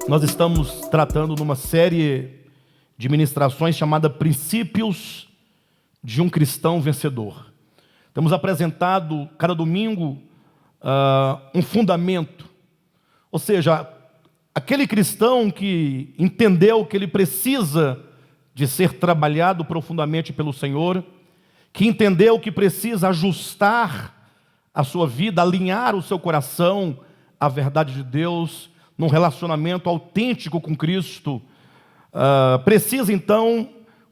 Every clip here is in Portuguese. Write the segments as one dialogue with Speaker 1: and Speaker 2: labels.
Speaker 1: Nós estamos tratando numa série de ministrações chamada Princípios de um Cristão Vencedor. Temos apresentado cada domingo um fundamento, ou seja, aquele cristão que entendeu que ele precisa de ser trabalhado profundamente pelo Senhor, que entendeu que precisa ajustar a sua vida, alinhar o seu coração à verdade de Deus, num relacionamento autêntico com Cristo, precisa então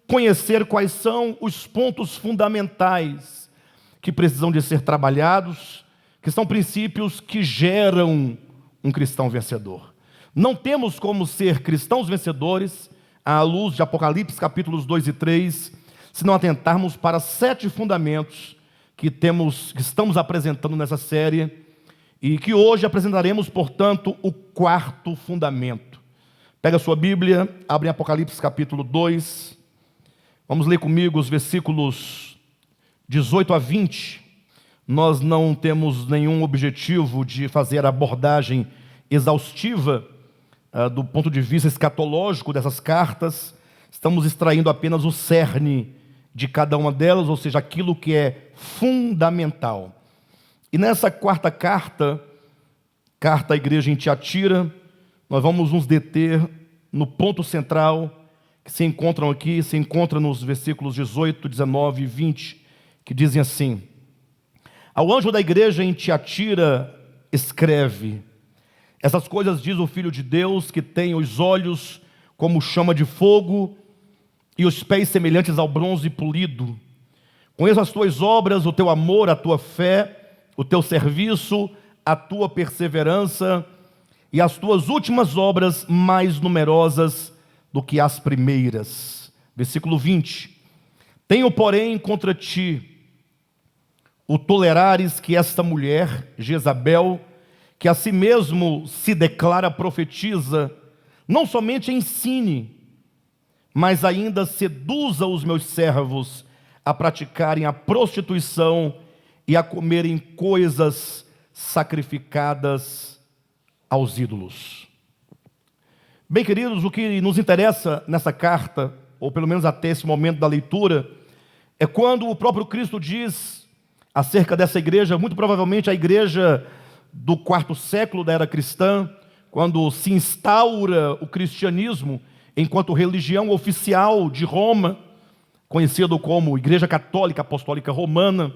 Speaker 1: conhecer quais são os pontos fundamentais que precisam de ser trabalhados, que são princípios que geram um cristão vencedor. Não temos como ser cristãos vencedores à luz de Apocalipse capítulos 2 e 3, se não atentarmos para 7 fundamentos que estamos apresentando nessa série, e que hoje apresentaremos, portanto, o 4º fundamento. Pega a sua Bíblia, abre em Apocalipse capítulo 2, vamos ler comigo os versículos 18 a 20. Nós não temos nenhum objetivo de fazer a abordagem exaustiva do ponto de vista escatológico dessas cartas. Estamos extraindo apenas o cerne de cada uma delas, ou seja, aquilo que é fundamental. E nessa 4ª carta à igreja em Tiatira, nós vamos nos deter no ponto central, que se encontra nos versículos 18, 19 e 20, que dizem assim: ao anjo da igreja em Tiatira escreve: essas coisas diz o Filho de Deus, que tem os olhos como chama de fogo e os pés semelhantes ao bronze polido. Conheço as tuas obras, o teu amor, a tua fé, o teu serviço, a tua perseverança e as tuas últimas obras mais numerosas do que as primeiras. Versículo 20. Tenho, porém, contra ti o tolerares que esta mulher, Jezabel, que a si mesmo se declara profetiza, não somente ensine, mas ainda seduza os meus servos a praticarem a prostituição e a comerem coisas sacrificadas aos ídolos. Bem, queridos, o que nos interessa nessa carta, ou pelo menos até esse momento da leitura, é quando o próprio Cristo diz acerca dessa igreja, muito provavelmente a igreja do 4º século da era cristã, quando se instaura o cristianismo enquanto religião oficial de Roma, conhecido como Igreja Católica Apostólica Romana.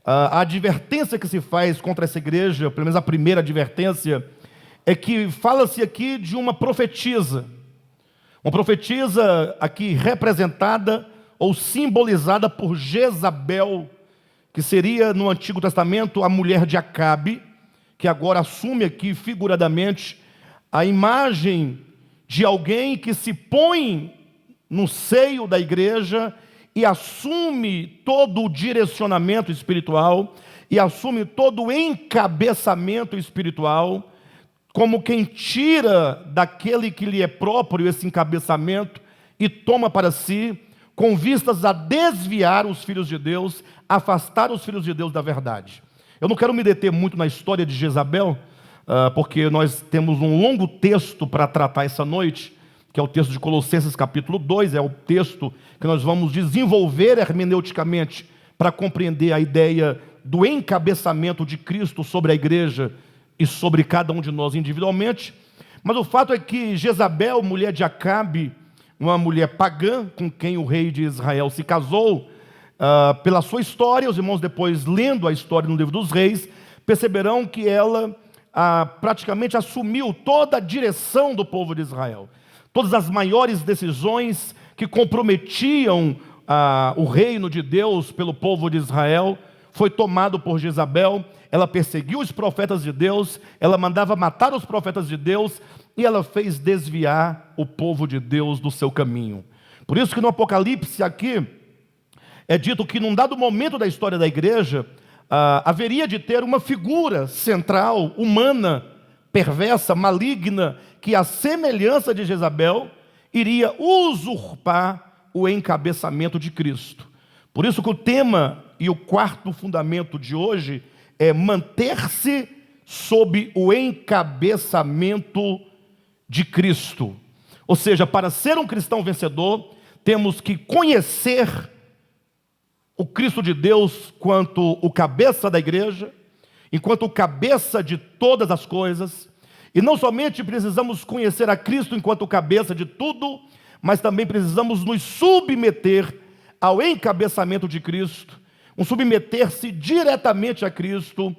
Speaker 1: A advertência que se faz contra essa igreja, pelo menos a primeira advertência, é que fala-se aqui de uma profetisa aqui representada ou simbolizada por Jezabel, que seria no Antigo Testamento a mulher de Acabe, que agora assume aqui figuradamente a imagem de alguém que se põe no seio da igreja e assume todo o direcionamento espiritual e assume todo o encabeçamento espiritual, como quem tira daquele que lhe é próprio esse encabeçamento e toma para si, com vistas a desviar os filhos de Deus, afastar os filhos de Deus da verdade. Eu não quero me deter muito na história de Jezabel, porque nós temos um longo texto para tratar essa noite, que é o texto de Colossenses capítulo 2, é o texto que nós vamos desenvolver hermeneuticamente para compreender a ideia do encabeçamento de Cristo sobre a igreja e sobre cada um de nós individualmente. Mas o fato é que Jezabel, mulher de Acabe, uma mulher pagã com quem o rei de Israel se casou, pela sua história, os irmãos depois lendo a história no livro dos reis, perceberão que ela praticamente assumiu toda a direção do povo de Israel. Todas as maiores decisões que comprometiam o reino de Deus pelo povo de Israel foi tomado por Jezabel. Ela perseguiu os profetas de Deus, ela mandava matar os profetas de Deus e ela fez desviar o povo de Deus do seu caminho. Por isso que no Apocalipse aqui é dito que num dado momento da história da igreja haveria de ter uma figura central, humana, perversa, maligna, que à semelhança de Jezabel iria usurpar o encabeçamento de Cristo. Por isso que o tema e o 4º fundamento de hoje é manter-se sob o encabeçamento de Cristo. Ou seja, para ser um cristão vencedor, temos que conhecer o Cristo de Deus quanto o cabeça da igreja, enquanto o cabeça de todas as coisas. E não somente precisamos conhecer a Cristo enquanto cabeça de tudo, mas também precisamos nos submeter ao encabeçamento de Cristo, um submeter-se diretamente a Cristo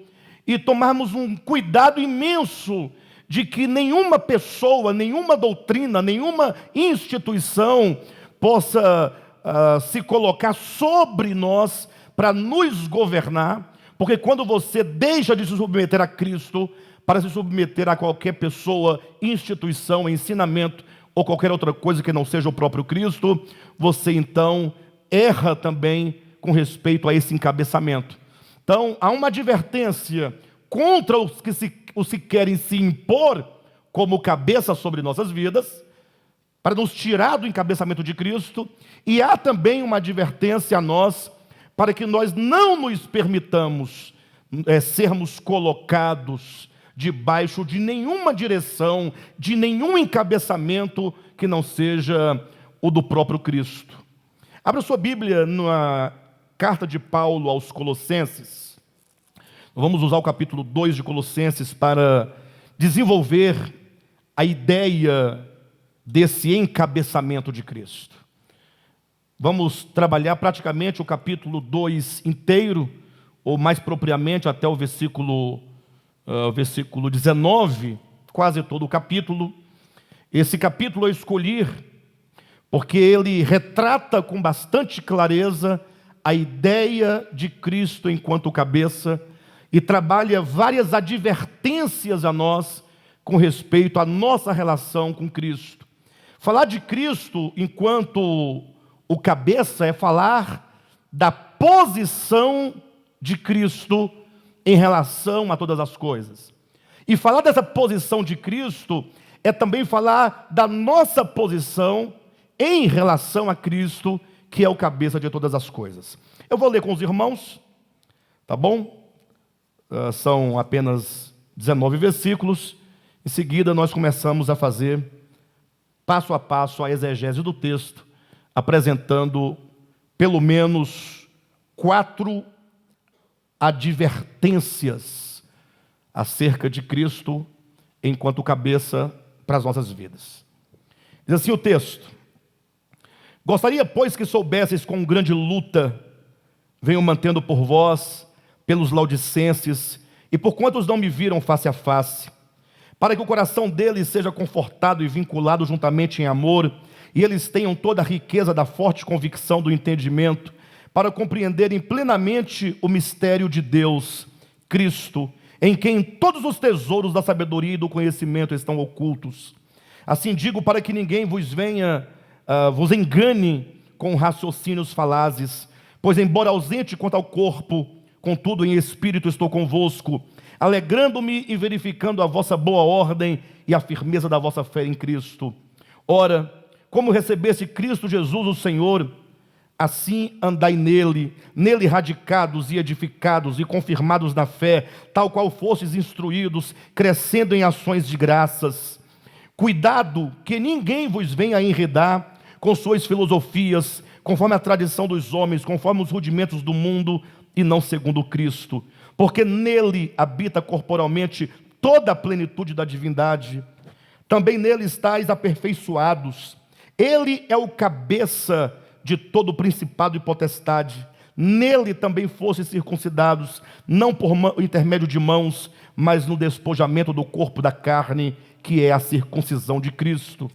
Speaker 1: e tomarmos um cuidado imenso de que nenhuma pessoa, nenhuma doutrina, nenhuma instituição possa se colocar sobre nós para nos governar, porque quando você deixa de se submeter a Cristo para se submeter a qualquer pessoa, instituição, ensinamento ou qualquer outra coisa que não seja o próprio Cristo, você então erra também com respeito a esse encabeçamento. Então, há uma advertência contra os que querem se impor como cabeça sobre nossas vidas, para nos tirar do encabeçamento de Cristo, e há também uma advertência a nós, para que nós não nos permitamos sermos colocados debaixo de nenhuma direção, de nenhum encabeçamento que não seja o do próprio Cristo. Abra sua Bíblia na carta de Paulo aos Colossenses. Vamos usar o capítulo 2 de Colossenses para desenvolver a ideia desse encabeçamento de Cristo. Vamos trabalhar praticamente o capítulo 2 inteiro, ou mais propriamente até o versículo 19, quase todo o capítulo. Esse capítulo eu escolhi porque ele retrata com bastante clareza a ideia de Cristo enquanto cabeça e trabalha várias advertências a nós com respeito à nossa relação com Cristo. Falar de Cristo enquanto o cabeça é falar da posição de Cristo em relação a todas as coisas. E falar dessa posição de Cristo é também falar da nossa posição em relação a Cristo, que é o cabeça de todas as coisas. Eu vou ler com os irmãos, tá bom? São apenas 19 versículos. Em seguida nós começamos a fazer passo a passo a exegese do texto, apresentando pelo menos 4 advertências acerca de Cristo enquanto cabeça para as nossas vidas. Diz assim o texto: gostaria, pois, que soubesseis com grande luta venho mantendo por vós, pelos laodicenses e por quantos não me viram face a face, para que o coração deles seja confortado e vinculado juntamente em amor, e eles tenham toda a riqueza da forte convicção do entendimento, para compreenderem plenamente o mistério de Deus, Cristo, em quem todos os tesouros da sabedoria e do conhecimento estão ocultos. Assim digo, para que ninguém vos engane com raciocínios falazes, pois embora ausente quanto ao corpo, contudo em espírito estou convosco, alegrando-me e verificando a vossa boa ordem e a firmeza da vossa fé em Cristo. Ora, como recebeste Cristo Jesus o Senhor, assim andai nele radicados e edificados e confirmados na fé, tal qual fostes instruídos, crescendo em ações de graças. Cuidado que ninguém vos venha a enredar com suas filosofias, conforme a tradição dos homens, conforme os rudimentos do mundo, e não segundo Cristo. Porque nele habita corporalmente toda a plenitude da divindade. Também nele estáis aperfeiçoados. Ele é o cabeça de todo o principado e potestade. Nele também fossem circuncidados, não por intermédio de mãos, mas no despojamento do corpo da carne, que é a circuncisão de Cristo.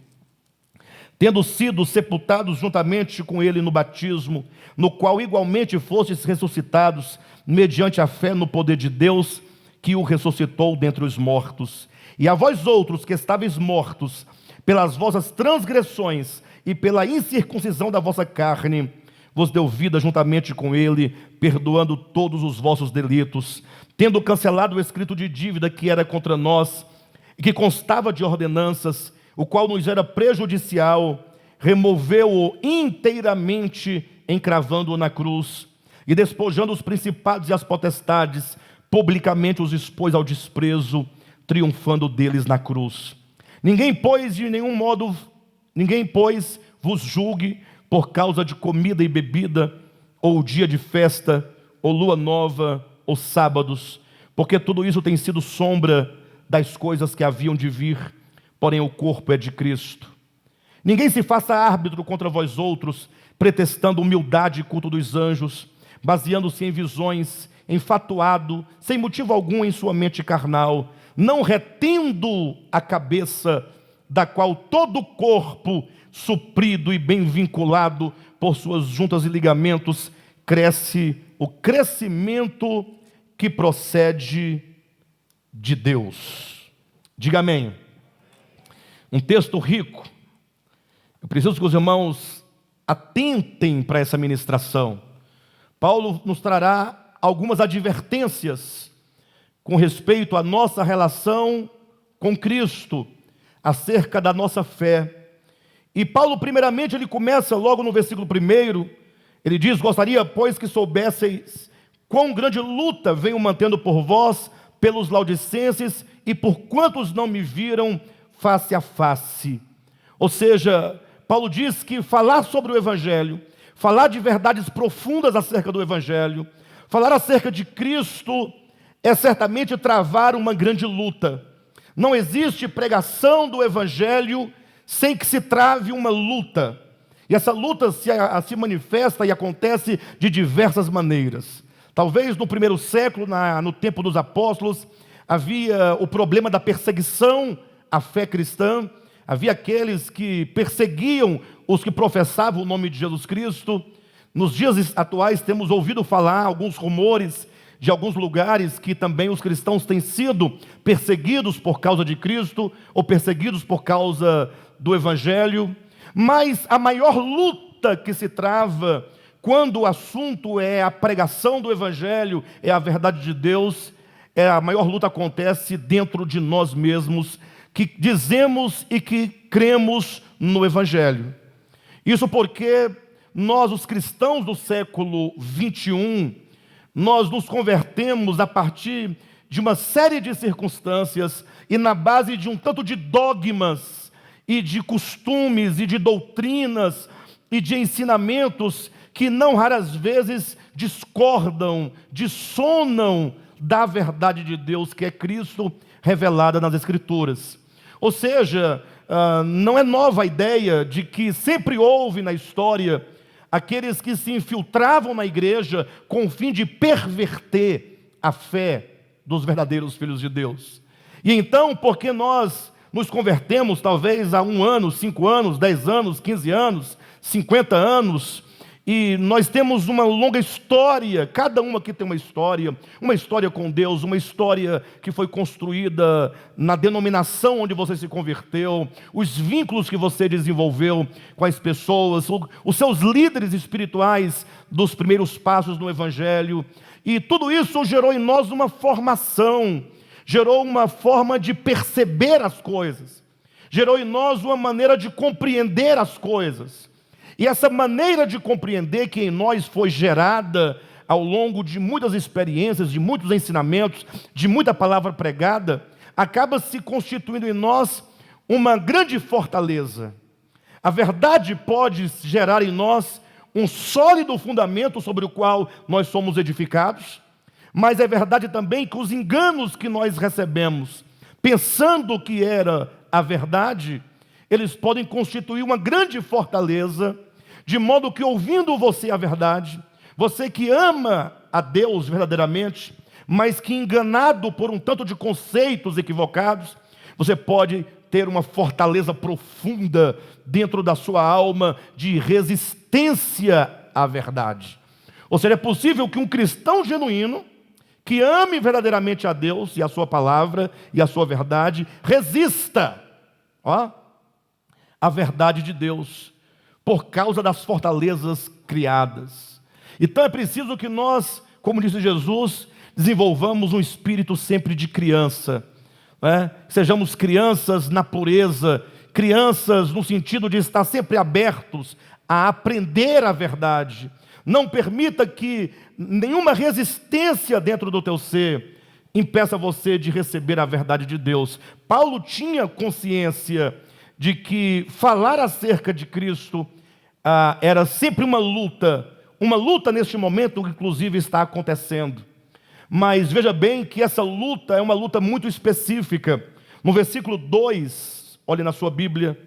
Speaker 1: Tendo sido sepultados juntamente com ele no batismo, no qual igualmente fostes ressuscitados, mediante a fé no poder de Deus, que o ressuscitou dentre os mortos. E a vós outros que estáveis mortos, pelas vossas transgressões e pela incircuncisão da vossa carne, vos deu vida juntamente com ele, perdoando todos os vossos delitos, tendo cancelado o escrito de dívida que era contra nós, e que constava de ordenanças, o qual nos era prejudicial, removeu-o inteiramente, encravando-o na cruz, e despojando os principados e as potestades, publicamente os expôs ao desprezo, triunfando deles na cruz. Ninguém, pois, vos julgue por causa de comida e bebida, ou dia de festa, ou lua nova, ou sábados, porque tudo isso tem sido sombra das coisas que haviam de vir, porém o corpo é de Cristo. Ninguém se faça árbitro contra vós outros, pretextando humildade e culto dos anjos, baseando-se em visões, enfatuado, sem motivo algum em sua mente carnal, não retendo a cabeça, da qual todo o corpo, suprido e bem vinculado por suas juntas e ligamentos, cresce o crescimento que procede de Deus. Diga amém. Um texto rico. Eu preciso que os irmãos atentem para essa ministração. Paulo nos trará algumas advertências com respeito à nossa relação com Cristo, acerca da nossa fé. E Paulo, primeiramente, ele começa logo no versículo 1, ele diz: gostaria, pois, que soubesseis quão grande luta venho mantendo por vós, pelos laodicenses, e por quantos não me viram face a face. Ou seja, Paulo diz que falar sobre o Evangelho, falar de verdades profundas acerca do Evangelho, falar acerca de Cristo, é certamente travar uma grande luta. Não existe pregação do Evangelho sem que se trave uma luta. E essa luta se manifesta e acontece de diversas maneiras. Talvez no primeiro século, no tempo dos apóstolos, havia o problema da perseguição à fé cristã. Havia aqueles que perseguiam os que professavam o nome de Jesus Cristo. Nos dias atuais temos ouvido falar alguns rumores de alguns lugares que também os cristãos têm sido perseguidos por causa de Cristo, ou perseguidos por causa do Evangelho. Mas a maior luta que se trava quando o assunto é a pregação do Evangelho, é a verdade de Deus, a maior luta acontece dentro de nós mesmos, que dizemos e que cremos no Evangelho. Isso porque nós, os cristãos do século 21, nós nos convertemos a partir de uma série de circunstâncias e na base de um tanto de dogmas e de costumes e de doutrinas e de ensinamentos que não raras vezes discordam, dissonam da verdade de Deus, que é Cristo revelada nas Escrituras. Ou seja, não é nova a ideia de que sempre houve na história aqueles que se infiltravam na igreja com o fim de perverter a fé dos verdadeiros filhos de Deus. E então, porque nós nos convertemos talvez há 1 ano, 5 anos, 10 anos, 15 anos, 50 anos, e nós temos uma longa história, cada um aqui tem uma história com Deus, uma história que foi construída na denominação onde você se converteu, os vínculos que você desenvolveu com as pessoas, os seus líderes espirituais dos primeiros passos no Evangelho, e tudo isso gerou em nós uma formação, gerou uma forma de perceber as coisas, gerou em nós uma maneira de compreender as coisas. E essa maneira de compreender que em nós foi gerada ao longo de muitas experiências, de muitos ensinamentos, de muita palavra pregada, acaba se constituindo em nós uma grande fortaleza. A verdade pode gerar em nós um sólido fundamento sobre o qual nós somos edificados, mas é verdade também que os enganos que nós recebemos, pensando que era a verdade, eles podem constituir uma grande fortaleza, de modo que, ouvindo você a verdade, você que ama a Deus verdadeiramente, mas que enganado por um tanto de conceitos equivocados, você pode ter uma fortaleza profunda dentro da sua alma de resistência à verdade. Ou seja, é possível que um cristão genuíno, que ame verdadeiramente a Deus e a sua palavra e a sua verdade, resista à verdade de Deus, por causa das fortalezas criadas. Então é preciso que nós, como disse Jesus, desenvolvamos um espírito sempre de criança, sejamos crianças na pureza, crianças no sentido de estar sempre abertos a aprender a verdade. Não permita que nenhuma resistência dentro do teu ser impeça você de receber a verdade de Deus. Paulo tinha consciência de que falar acerca de Cristo era sempre uma luta neste momento, inclusive está acontecendo. Mas veja bem que essa luta é uma luta muito específica. No versículo 2, olhe na sua Bíblia,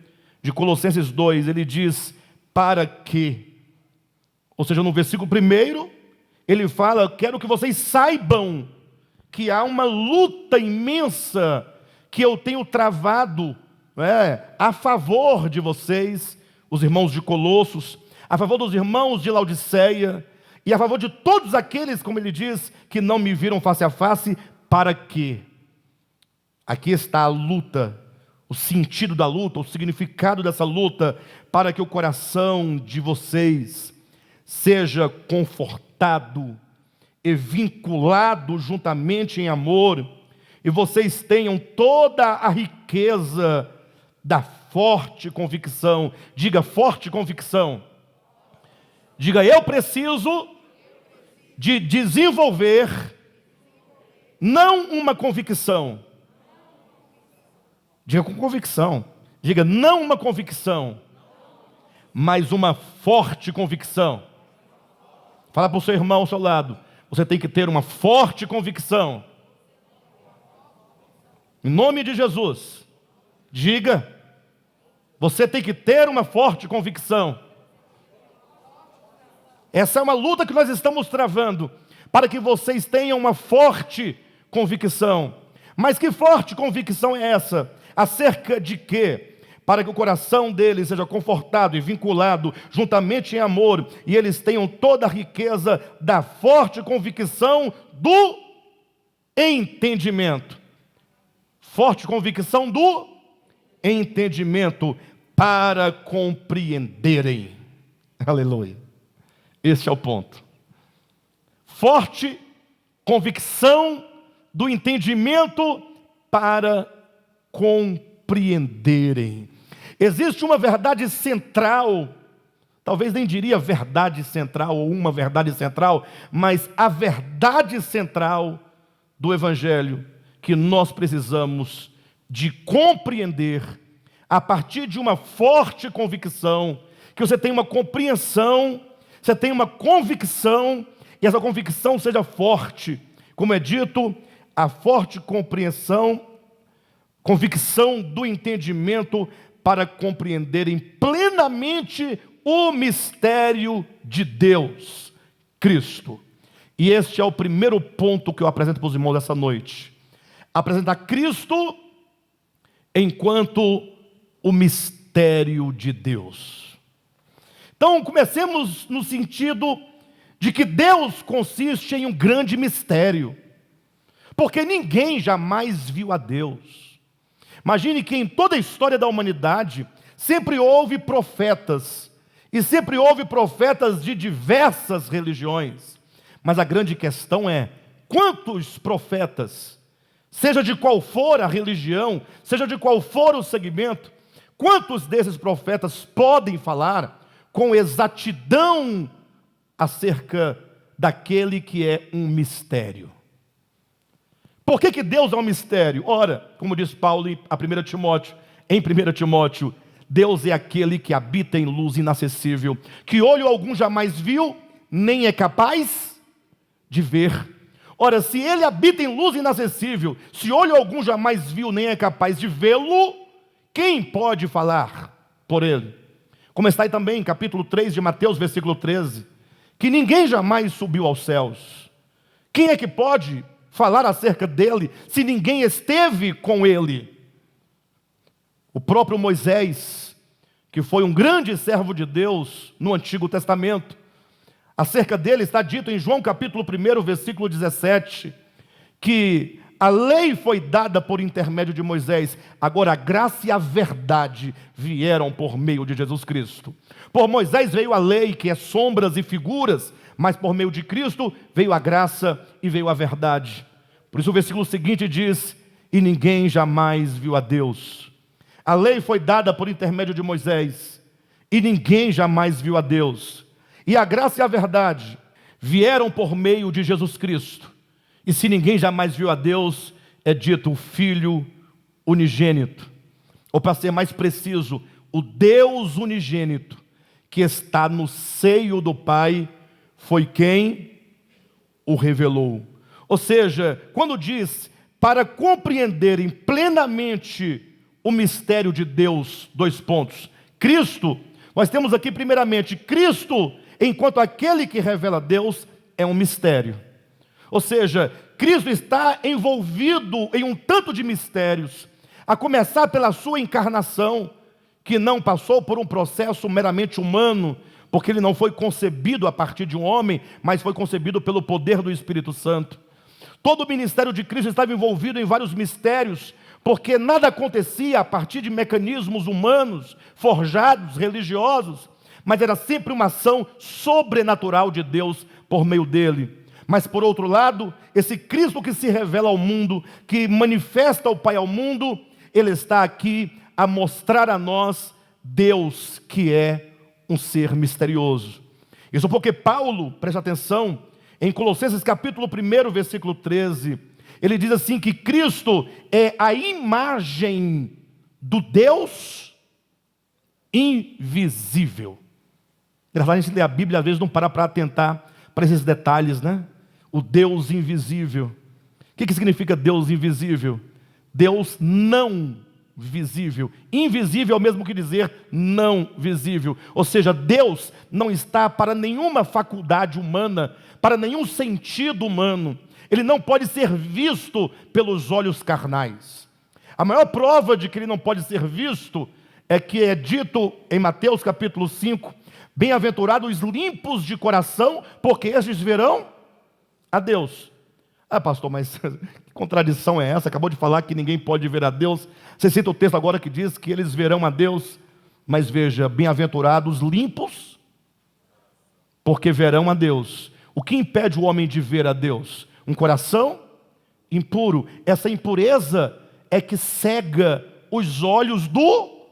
Speaker 1: de Colossenses 2, ele diz, para que? Ou seja, no versículo 1, ele fala, quero que vocês saibam que há uma luta imensa que eu tenho travado a favor de vocês, os irmãos de Colossos, a favor dos irmãos de Laodiceia, e a favor de todos aqueles, como ele diz, que não me viram face a face, para que? Aqui está a luta, o sentido da luta, o significado dessa luta, para que o coração de vocês seja confortado e vinculado juntamente em amor, e vocês tenham toda a riqueza da forte convicção. Diga, forte convicção. Diga, eu preciso de desenvolver não uma convicção. Diga com convicção. Diga, não uma convicção, mas uma forte convicção. Fala para o seu irmão ao seu lado. Você tem que ter uma forte convicção. Em nome de Jesus. Diga, você tem que ter uma forte convicção. Essa é uma luta que nós estamos travando, para que vocês tenham uma forte convicção. Mas que forte convicção é essa? Acerca de quê? Para que o coração deles seja confortado e vinculado juntamente em amor, e eles tenham toda a riqueza da forte convicção do entendimento. Forte convicção do entendimento, para compreenderem. Aleluia. Este é o ponto. Forte convicção do entendimento para compreenderem. Existe uma verdade central, talvez nem diria verdade central ou uma verdade central, mas a verdade central do Evangelho que nós precisamos de compreender a partir de uma forte convicção, que você tenha uma compreensão, você tenha uma convicção, e essa convicção seja forte. Como é dito, a forte convicção do entendimento para compreenderem plenamente o mistério de Deus, Cristo. E este é o primeiro ponto que eu apresento para os irmãos dessa noite. Apresentar Cristo enquanto o mistério de Deus. Então, comecemos no sentido de que Deus consiste em um grande mistério, porque ninguém jamais viu a Deus. Imagine que em toda a história da humanidade sempre houve profetas, e sempre houve profetas de diversas religiões, mas a grande questão é, quantos profetas, seja de qual for a religião, seja de qual for o segmento, quantos desses profetas podem falar com exatidão acerca daquele que é um mistério? Por que Deus é um mistério? Ora, como diz Paulo em 1 Timóteo, Deus é aquele que habita em luz inacessível, que olho algum jamais viu, nem é capaz de ver. Ora, se ele habita em luz inacessível, se olho algum jamais viu, nem é capaz de vê-lo, quem pode falar por ele? Como está aí também em capítulo 3 de Mateus, versículo 13, que ninguém jamais subiu aos céus. Quem é que pode falar acerca dele, se ninguém esteve com ele? O próprio Moisés, que foi um grande servo de Deus no Antigo Testamento, acerca dele está dito em João capítulo 1, versículo 17, que a lei foi dada por intermédio de Moisés, agora a graça e a verdade vieram por meio de Jesus Cristo. Por Moisés veio a lei, que é sombras e figuras, mas por meio de Cristo veio a graça e veio a verdade. Por isso o versículo seguinte diz, e ninguém jamais viu a Deus. A lei foi dada por intermédio de Moisés, e ninguém jamais viu a Deus. E a graça e a verdade vieram por meio de Jesus Cristo. E se ninguém jamais viu a Deus, é dito o Filho unigênito. Ou para ser mais preciso, o Deus unigênito, que está no seio do Pai, foi quem o revelou. Ou seja, quando diz, para compreenderem plenamente o mistério de Deus, Cristo, nós temos aqui primeiramente, Cristo, enquanto aquele que revela Deus, é um mistério. Ou seja, Cristo está envolvido em um tanto de mistérios, a começar pela sua encarnação, que não passou por um processo meramente humano, porque ele não foi concebido a partir de um homem, mas foi concebido pelo poder do Espírito Santo. Todo o ministério de Cristo estava envolvido em vários mistérios, porque nada acontecia a partir de mecanismos humanos, forjados, religiosos, mas era sempre uma ação sobrenatural de Deus por meio dele. Mas por outro lado, esse Cristo que se revela ao mundo, que manifesta o Pai ao mundo, ele está aqui a mostrar a nós Deus que é um ser misterioso. Isso porque Paulo, preste atenção, em Colossenses capítulo 1, versículo 13, ele diz assim que Cristo é a imagem do Deus invisível. A gente lê a Bíblia, às vezes não para atentar para esses detalhes, né? O Deus invisível. O que significa Deus invisível? Deus não visível. Invisível é o mesmo que dizer não visível. Ou seja, Deus não está para nenhuma faculdade humana, para nenhum sentido humano. Ele não pode ser visto pelos olhos carnais. A maior prova de que ele não pode ser visto é que é dito em Mateus capítulo 5, bem-aventurados os limpos de coração, porque estes verão a Deus. Ah, pastor, mas que contradição é essa? Acabou de falar que ninguém pode ver a Deus. Você cita o texto agora que diz que eles verão a Deus. Mas veja, bem-aventurados limpos, porque verão a Deus. O que impede o homem de ver a Deus? Um coração impuro. Essa impureza é que cega os olhos do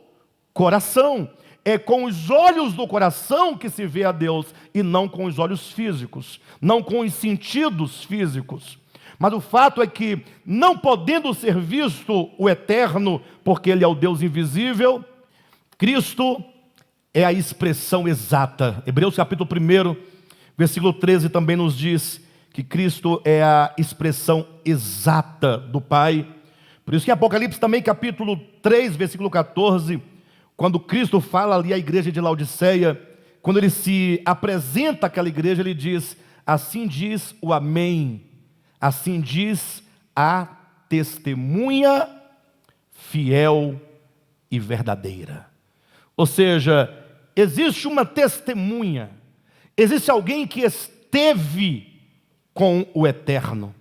Speaker 1: coração. É com os olhos do coração que se vê a Deus, e não com os olhos físicos, não com os sentidos físicos. Mas o fato é que, não podendo ser visto o eterno, porque ele é o Deus invisível, Cristo é a expressão exata. Hebreus capítulo 1, versículo 13 também nos diz que Cristo é a expressão exata do Pai. Por isso que em Apocalipse também capítulo 3, versículo 14, quando Cristo fala ali à igreja de Laodiceia, quando ele se apresenta àquela igreja, ele diz, assim diz o Amém, assim diz a testemunha fiel e verdadeira. Ou seja, existe uma testemunha, existe alguém que esteve com o eterno.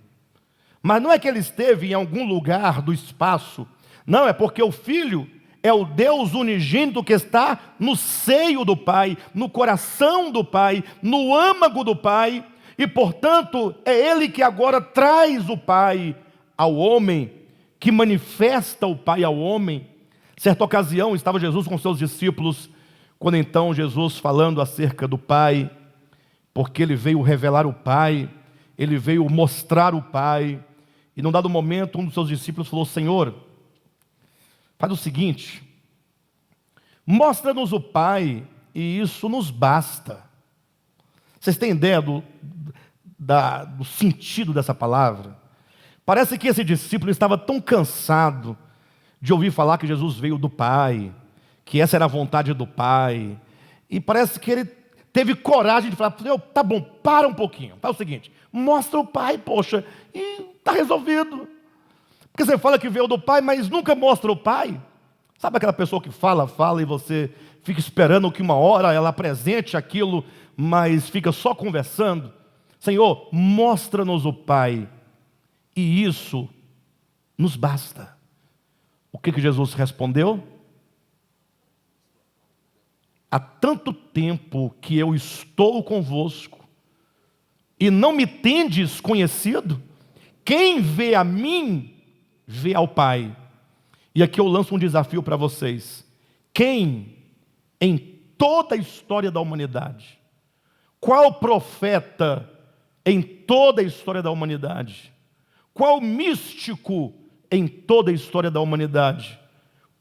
Speaker 1: Mas não é que ele esteve em algum lugar do espaço, não, é porque o Filho é o Deus unigênito que está no seio do Pai, no coração do Pai, no âmago do Pai, e portanto é Ele que agora traz o Pai ao homem, que manifesta o Pai ao homem. Certa ocasião estava Jesus com seus discípulos, quando então Jesus falando acerca do Pai, porque Ele veio revelar o Pai, Ele veio mostrar o Pai, e num dado momento um dos seus discípulos falou, Senhor, faz o seguinte, mostra-nos o Pai e isso nos basta. Vocês têm ideia do sentido dessa palavra? Parece que esse discípulo estava tão cansado de ouvir falar que Jesus veio do Pai, que essa era a vontade do Pai, e parece que ele teve coragem de falar, tá bom, para um pouquinho, faz o seguinte, mostra o Pai, poxa, e está resolvido. Porque você fala que veio do Pai, mas nunca mostra o Pai. Sabe aquela pessoa que fala e você fica esperando que uma hora ela apresente aquilo, mas fica só conversando? Senhor, mostra-nos o Pai, e isso nos basta. O que Jesus respondeu? Há tanto tempo que eu estou convosco, e não me tendes conhecido? Quem vê a mim, vê ao Pai. E aqui eu lanço um desafio para vocês. Quem, em toda a história da humanidade, qual profeta em toda a história da humanidade qual místico em toda a história da humanidade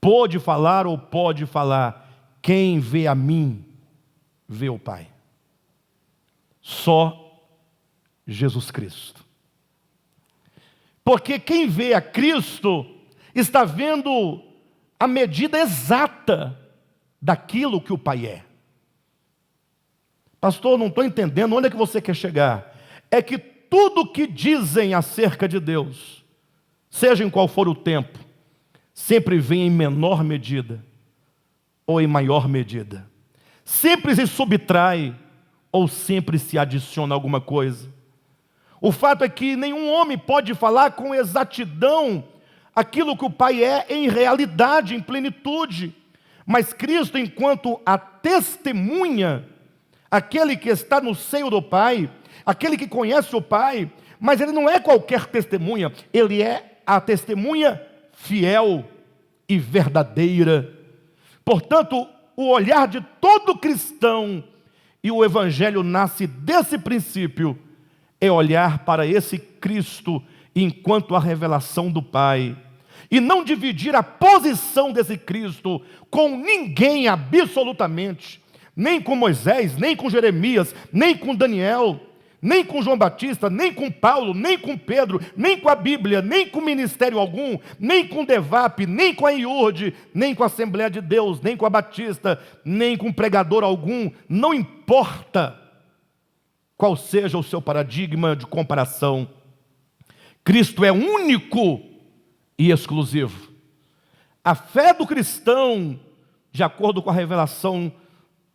Speaker 1: pôde falar ou pode falar: quem vê a mim, vê o Pai? Só Jesus Cristo. Porque quem vê a Cristo está vendo a medida exata daquilo que o Pai é. Pastor, não estou entendendo onde é que você quer chegar. É que tudo que dizem acerca de Deus, seja em qual for o tempo, sempre vem em menor medida ou em maior medida. Sempre se subtrai ou sempre se adiciona alguma coisa. O fato é que nenhum homem pode falar com exatidão aquilo que o Pai é em realidade, em plenitude. Mas Cristo, enquanto a testemunha, aquele que está no seio do Pai, aquele que conhece o Pai, mas ele não é qualquer testemunha, ele é a testemunha fiel e verdadeira. Portanto, o olhar de todo cristão, e o Evangelho nasce desse princípio, é olhar para esse Cristo enquanto a revelação do Pai, e não dividir a posição desse Cristo com ninguém absolutamente, nem com Moisés, nem com Jeremias, nem com Daniel, nem com João Batista, nem com Paulo, nem com Pedro, nem com a Bíblia, nem com ministério algum, nem com Devap, nem com a IURD, nem com a Assembleia de Deus, nem com a Batista, nem com pregador algum. Não importa qual seja o seu paradigma de comparação, Cristo é único e exclusivo. A fé do cristão, de acordo com a revelação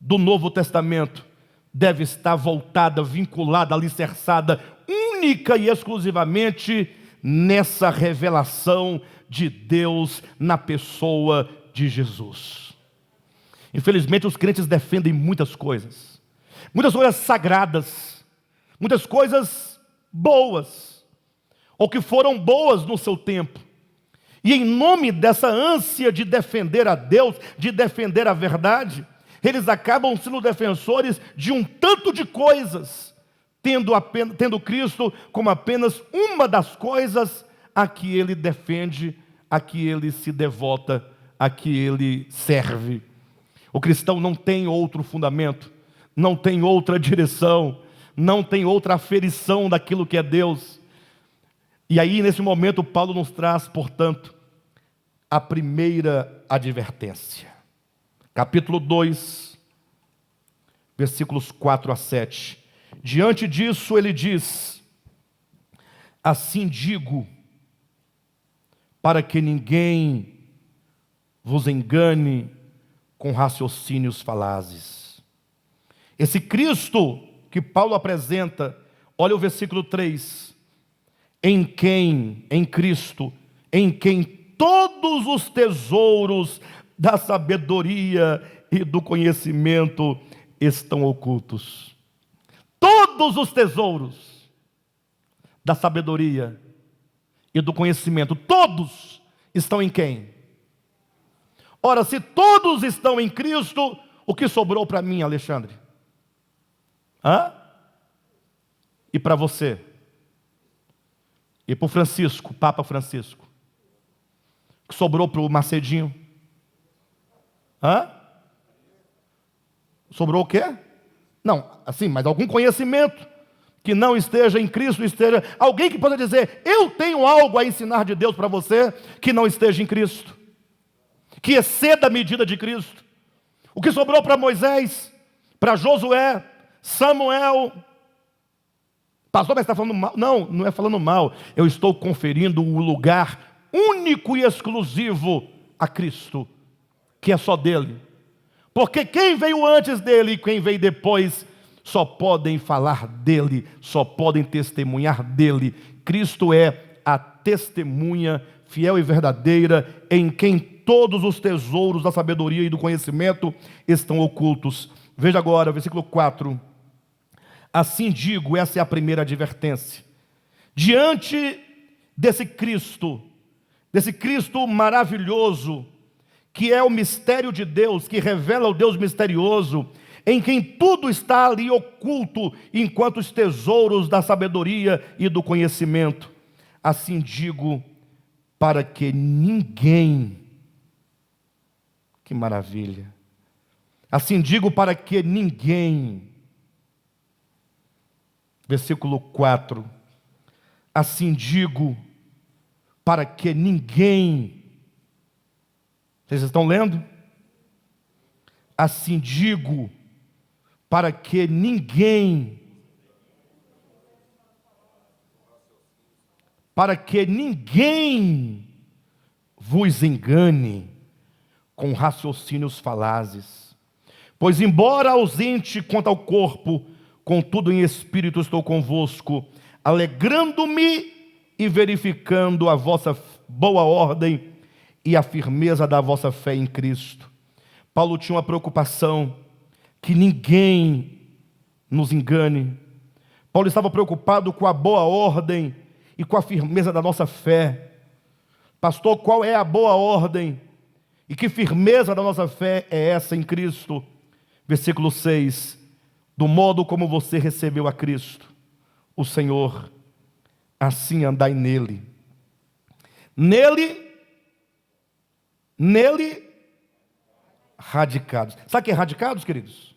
Speaker 1: do Novo Testamento, deve estar voltada, vinculada, alicerçada, única e exclusivamente nessa revelação de Deus na pessoa de Jesus. Infelizmente, os crentes defendem muitas coisas sagradas, muitas coisas boas, ou que foram boas no seu tempo. E em nome dessa ânsia de defender a Deus, de defender a verdade, eles acabam sendo defensores de um tanto de coisas, tendo Cristo como apenas uma das coisas a que ele defende, a que ele se devota, a que ele serve. O cristão não tem outro fundamento, não tem outra direção, não tem outra aferição daquilo que é Deus. E aí, nesse momento, Paulo nos traz, portanto, a primeira advertência. Capítulo 2, versículos 4 a 7. Diante disso, ele diz: assim digo, para que ninguém vos engane com raciocínios falazes. Esse Cristo que Paulo apresenta, olha o versículo 3. Em Cristo, em quem todos os tesouros da sabedoria e do conhecimento estão ocultos. Todos os tesouros da sabedoria e do conhecimento, todos estão em quem? Ora, se todos estão em Cristo, o que sobrou para mim, Alexandre? E para você? E para o Francisco, Papa Francisco? O que sobrou para o Macedinho? Sobrou o quê? Não, assim, mas algum conhecimento que não esteja em Cristo, esteja... Alguém que possa dizer: eu tenho algo a ensinar de Deus para você, que não esteja em Cristo, que exceda a medida de Cristo. O que sobrou para Moisés, para Josué, Samuel... Pastor, mas está falando mal? Não, não é falando mal. Eu estou conferindo o lugar único e exclusivo a Cristo, que é só dele. Porque quem veio antes dele e quem veio depois só podem falar dele, só podem testemunhar dele. Cristo é a testemunha fiel e verdadeira, em quem todos os tesouros da sabedoria e do conhecimento estão ocultos. Veja agora, versículo 4. Assim digo, essa é a primeira advertência. Diante desse Cristo maravilhoso, que é o mistério de Deus, que revela o Deus misterioso, em quem tudo está ali oculto, enquanto os tesouros da sabedoria e do conhecimento. Assim digo, para que ninguém... Que maravilha! Assim digo, para que ninguém... Versículo 4. Assim digo, para que ninguém... Vocês estão lendo? Assim digo, para que ninguém... Para que ninguém vos engane com raciocínios falazes. Pois embora ausente quanto ao corpo, contudo em espírito estou convosco, alegrando-me e verificando a vossa boa ordem e a firmeza da vossa fé em Cristo. Paulo tinha uma preocupação que ninguém nos engane. Paulo estava preocupado com a boa ordem e com a firmeza da nossa fé. Pastor, qual é a boa ordem e que firmeza da nossa fé é essa em Cristo? Versículo 6. Do modo como você recebeu a Cristo, o Senhor, assim andai nele. Nele, radicados. Sabe o que é radicados, queridos?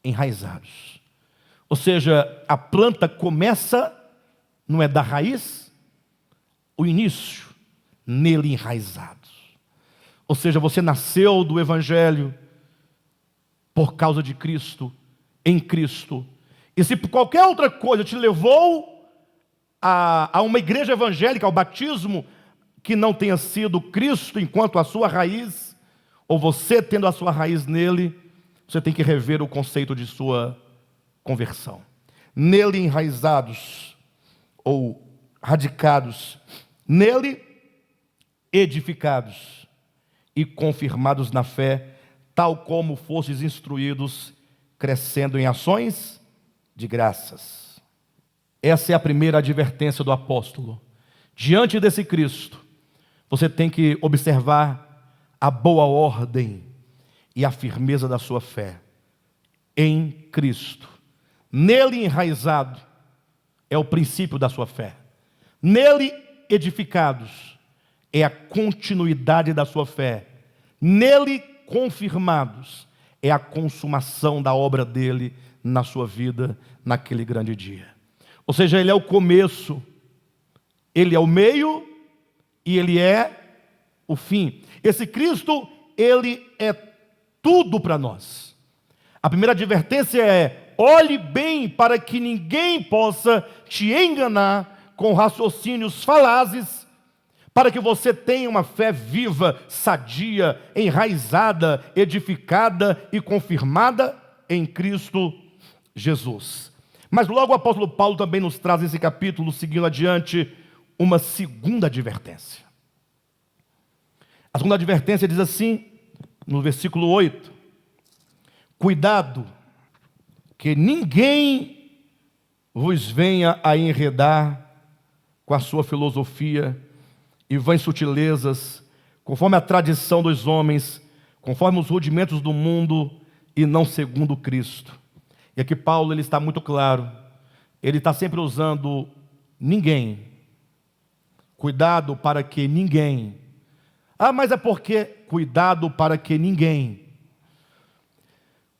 Speaker 1: Enraizados. Ou seja, a planta começa, não é da raiz, o início, nele enraizados. Ou seja, você nasceu do Evangelho por causa de Cristo, em Cristo. E se por qualquer outra coisa te levou a uma igreja evangélica, ao batismo, que não tenha sido Cristo enquanto a sua raiz, ou você tendo a sua raiz nele, você tem que rever o conceito de sua conversão. Nele enraizados, ou radicados, nele edificados e confirmados na fé, tal como fostes instruídos, crescendo em ações de graças. Essa é a primeira advertência do apóstolo. Diante desse Cristo, você tem que observar a boa ordem e a firmeza da sua fé em Cristo. Nele enraizado é o princípio da sua fé. Nele edificados é a continuidade da sua fé. Nele confirmados é a consumação da obra dele na sua vida, naquele grande dia. Ou seja, ele é o começo, ele é o meio e ele é o fim. Esse Cristo, ele é tudo para nós. A primeira advertência é: olhe bem para que ninguém possa te enganar com raciocínios falazes, para que você tenha uma fé viva, sadia, enraizada, edificada e confirmada em Cristo Jesus. Mas logo o apóstolo Paulo também nos traz nesse capítulo, seguindo adiante, uma segunda advertência. A segunda advertência diz assim, no versículo 8: cuidado, que ninguém vos venha a enredar com a sua filosofia e vãs sutilezas, conforme a tradição dos homens, conforme os rudimentos do mundo, e não segundo Cristo. E aqui Paulo, ele está muito claro, ele está sempre usando ninguém. Cuidado para que ninguém. Mas é porque, cuidado para que ninguém.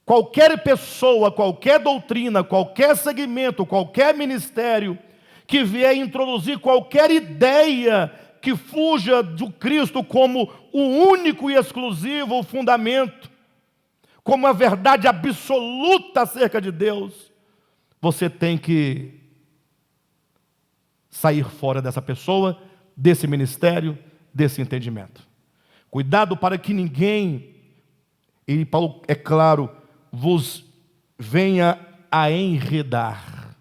Speaker 1: Qualquer pessoa, qualquer doutrina, qualquer segmento, qualquer ministério que vier introduzir qualquer ideia que fuja do Cristo como o único e exclusivo fundamento, como a verdade absoluta acerca de Deus, você tem que sair fora dessa pessoa, desse ministério, desse entendimento. Cuidado para que ninguém, e Paulo é claro, vos venha a enredar.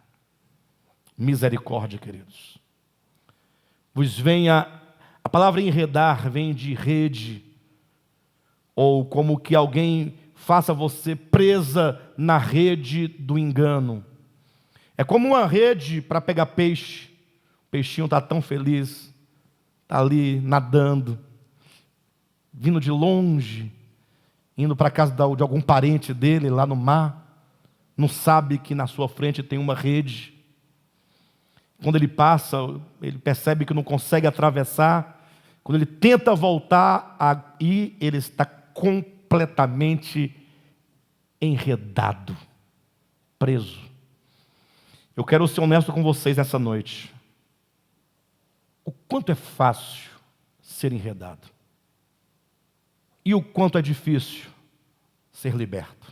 Speaker 1: Misericórdia, queridos. Vos venha, a palavra enredar vem de rede, ou como que alguém faça você presa na rede do engano. É como uma rede para pegar peixe. O peixinho está tão feliz, está ali nadando, vindo de longe, indo para a casa de algum parente dele lá no mar, não sabe que na sua frente tem uma rede Quando ele passa, ele percebe que não consegue atravessar. Quando ele tenta voltar aí, ele está completamente enredado, preso. Eu quero ser honesto com vocês nessa noite. O quanto é fácil ser enredado. E o quanto é difícil ser liberto.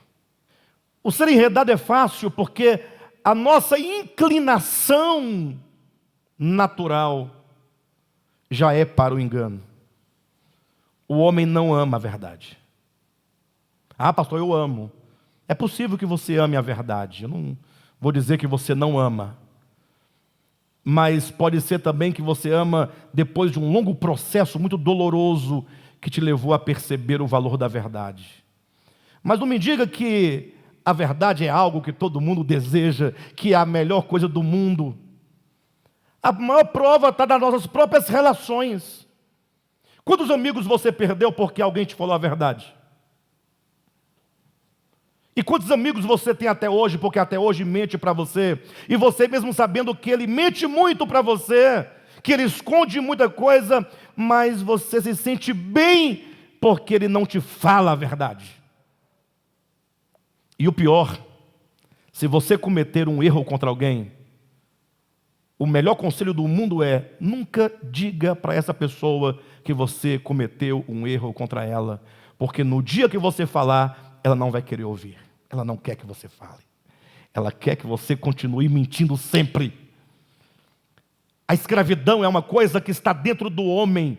Speaker 1: O ser enredado é fácil porque a nossa inclinação natural já é para o engano. O homem não ama a verdade. Ah, pastor, eu amo. É possível que você ame a verdade. Eu não vou dizer que você não ama. Mas pode ser também que você ama depois de um longo processo muito doloroso que te levou a perceber o valor da verdade. Mas não me diga que a verdade é algo que todo mundo deseja, que é a melhor coisa do mundo. A maior prova está nas nossas próprias relações. Quantos amigos você perdeu porque alguém te falou a verdade? E quantos amigos você tem até hoje, porque até hoje mente para você, e você mesmo sabendo que ele mente muito para você, que ele esconde muita coisa, mas você se sente bem porque ele não te fala a verdade. E o pior, se você cometer um erro contra alguém, o melhor conselho do mundo é: nunca diga para essa pessoa que você cometeu um erro contra ela, porque no dia que você falar, ela não vai querer ouvir. Ela não quer que você fale. Ela quer que você continue mentindo sempre. A escravidão é uma coisa que está dentro do homem.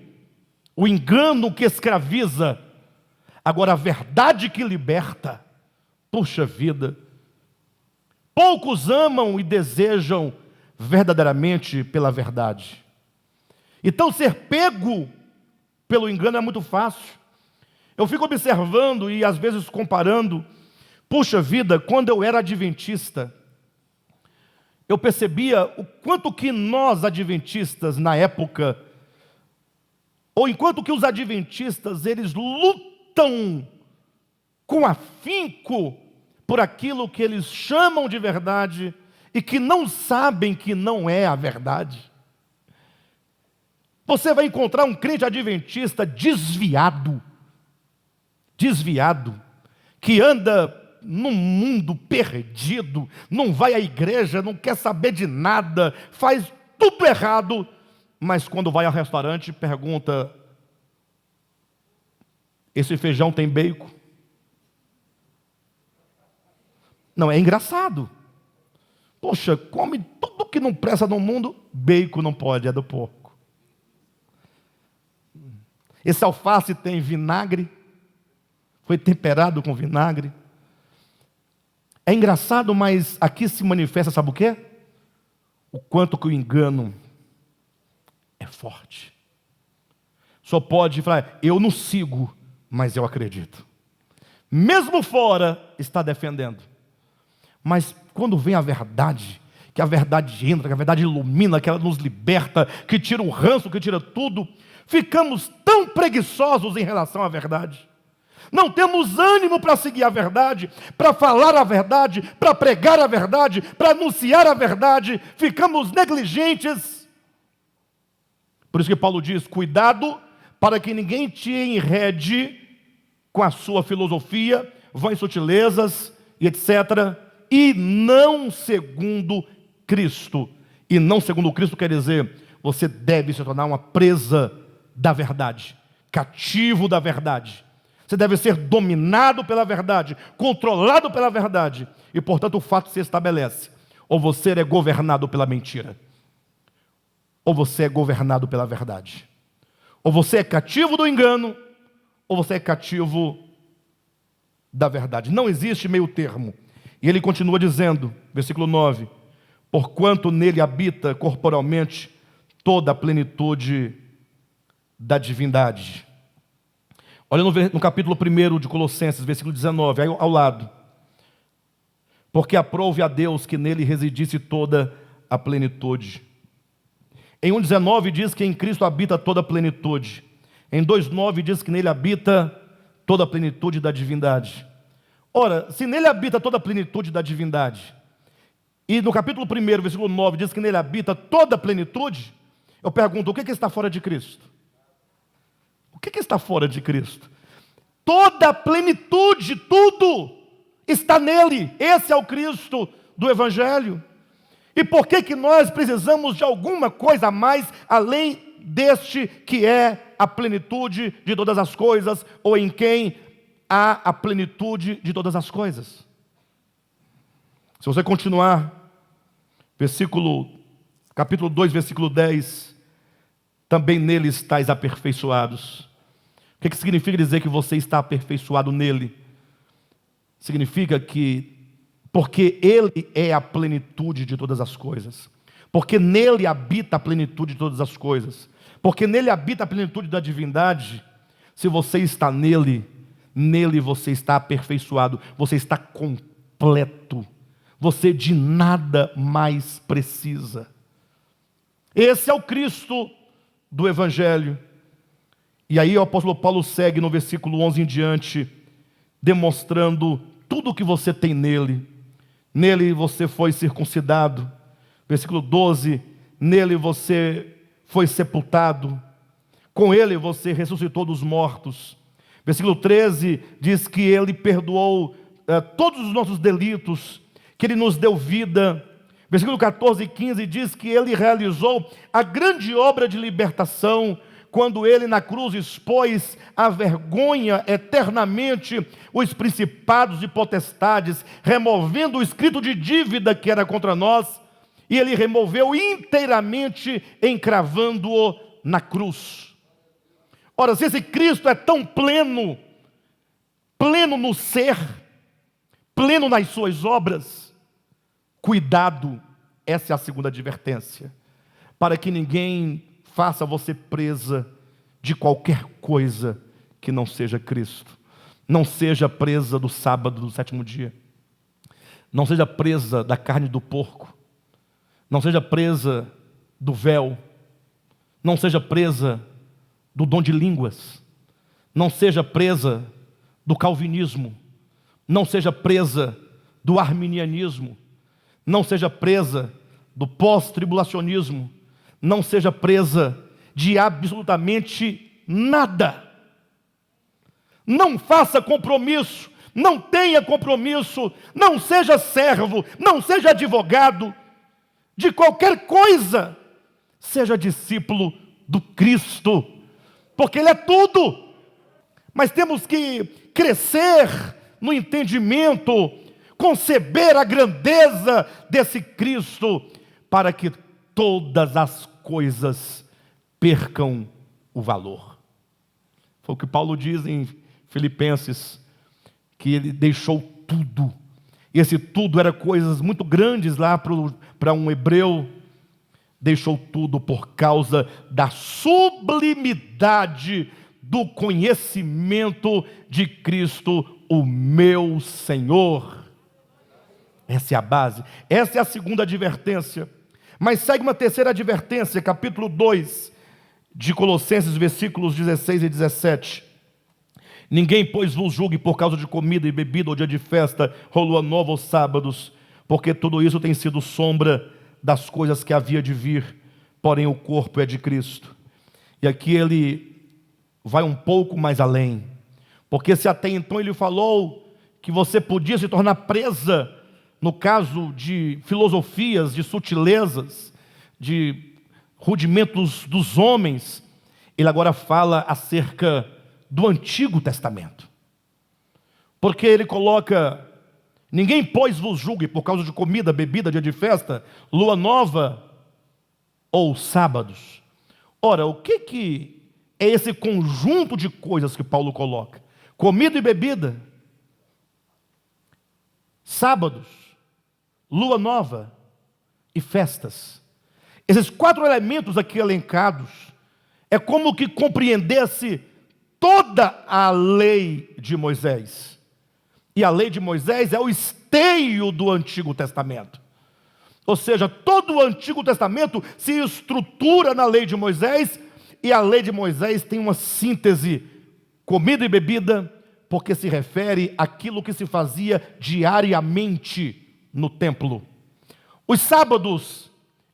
Speaker 1: O engano que escraviza. Agora, a verdade que liberta. Puxa vida. Poucos amam e desejam verdadeiramente pela verdade. Então, ser pego pelo engano é muito fácil. Eu fico observando e às vezes comparando. Puxa vida, quando eu era adventista, eu percebia o quanto que nós adventistas na época, ou enquanto que os adventistas, eles lutam com afinco por aquilo que eles chamam de verdade e que não sabem que não é a verdade. Você vai encontrar um crente adventista desviado, que anda num mundo perdido, não vai à igreja, não quer saber de nada, faz tudo errado, mas quando vai ao restaurante pergunta: esse feijão tem bacon? Não, é engraçado. Poxa, come tudo que não presta no mundo, bacon não pode, é do porco. Esse alface tem vinagre, foi temperado com vinagre. É engraçado, mas aqui se manifesta, sabe o quê? O quanto que o engano é forte. Só pode falar: eu não sigo, mas eu acredito. Mesmo fora, está defendendo. Mas quando vem a verdade, que a verdade entra, que a verdade ilumina, que ela nos liberta, que tira o ranço, que tira tudo, ficamos tão preguiçosos em relação à verdade. Não temos ânimo para seguir a verdade, para falar a verdade, para pregar a verdade, para anunciar a verdade. Ficamos negligentes. Por isso que Paulo diz: cuidado para que ninguém te enrede com a sua filosofia, vãs sutilezas e etc. E não segundo Cristo. E não segundo Cristo quer dizer, você deve se tornar uma presa da verdade, cativo da verdade. Você deve ser dominado pela verdade, controlado pela verdade. E, portanto, o fato se estabelece: ou você é governado pela mentira, ou você é governado pela verdade. Ou você é cativo do engano, ou você é cativo da verdade. Não existe meio termo. E ele continua dizendo, versículo 9: porquanto nele habita corporalmente toda a plenitude da divindade. Olha no capítulo 1 de Colossenses, versículo 19, aí ao lado. Porque aprove a Deus que nele residisse toda a plenitude. Em 1,19 diz que em Cristo habita toda a plenitude. Em 2,9 diz que nele habita toda a plenitude da divindade. Ora, se nele habita toda a plenitude da divindade, e no capítulo 1, versículo 9, diz que nele habita toda a plenitude, eu pergunto, o que está fora de Cristo? O que está fora de Cristo? Toda a plenitude, tudo está nele. Esse é o Cristo do Evangelho. E por que nós precisamos de alguma coisa a mais, além deste que é a plenitude de todas as coisas, ou em quem há a plenitude de todas as coisas? Se você continuar, capítulo 2, versículo 10, também nele estáis aperfeiçoados. O que significa dizer que você está aperfeiçoado nele? Significa que, porque ele é a plenitude de todas as coisas, porque nele habita a plenitude de todas as coisas, porque nele habita a plenitude da divindade, se você está nele, nele você está aperfeiçoado, você está completo, você de nada mais precisa. Esse é o Cristo do Evangelho. E aí o apóstolo Paulo segue no versículo 11 em diante, demonstrando tudo o que você tem nele. Nele você foi circuncidado. Versículo 12, nele você foi sepultado. Com ele você ressuscitou dos mortos. Versículo 13 diz que ele perdoou todos os nossos delitos, que ele nos deu vida. Versículo 14 e 15 diz que ele realizou a grande obra de libertação, quando ele na cruz expôs a vergonha eternamente os principados e potestades, removendo o escrito de dívida que era contra nós, e ele removeu inteiramente, encravando-o na cruz. Ora, se esse Cristo é tão pleno, pleno no ser, pleno nas suas obras, cuidado, essa é a segunda advertência, para que ninguém faça você presa de qualquer coisa que não seja Cristo. Não seja presa do sábado, do sétimo dia. Não seja presa da carne do porco. Não seja presa do véu. Não seja presa do dom de línguas. Não seja presa do calvinismo. Não seja presa do arminianismo. Não seja presa do pós-tribulacionismo. Não seja presa de absolutamente nada. Não faça compromisso, não tenha compromisso, não seja servo, não seja advogado de qualquer coisa. Seja discípulo do Cristo, porque Ele é tudo. Mas temos que crescer no entendimento, conceber a grandeza desse Cristo, para que todas as coisas percam o valor. Foi o que Paulo diz em Filipenses, que ele deixou tudo. E esse tudo era coisas muito grandes lá para um hebreu. Deixou tudo por causa da sublimidade do conhecimento de Cristo, o meu Senhor. Essa é a base, essa é a segunda advertência. Mas segue uma terceira advertência, capítulo 2 de Colossenses, versículos 16 e 17. Ninguém, pois, vos julgue por causa de comida e bebida, ou dia de festa, ou lua nova, ou sábados, porque tudo isso tem sido sombra das coisas que havia de vir, porém o corpo é de Cristo. E aqui ele vai um pouco mais além, porque se até então ele falou que você podia se tornar presa, no caso de filosofias, de sutilezas, de rudimentos dos homens, ele agora fala acerca do Antigo Testamento. Porque ele coloca: ninguém, pois, vos julgue por causa de comida, bebida, dia de festa, lua nova ou sábados. Ora, o que é esse conjunto de coisas que Paulo coloca? Comida e bebida, sábados, lua nova e festas. Esses 4 elementos aqui elencados é como que compreendesse toda a lei de Moisés. E a lei de Moisés é o esteio do Antigo Testamento. Ou seja, todo o Antigo Testamento se estrutura na lei de Moisés, e a lei de Moisés tem uma síntese: comida e bebida, porque se refere àquilo que se fazia diariamente no templo. Os sábados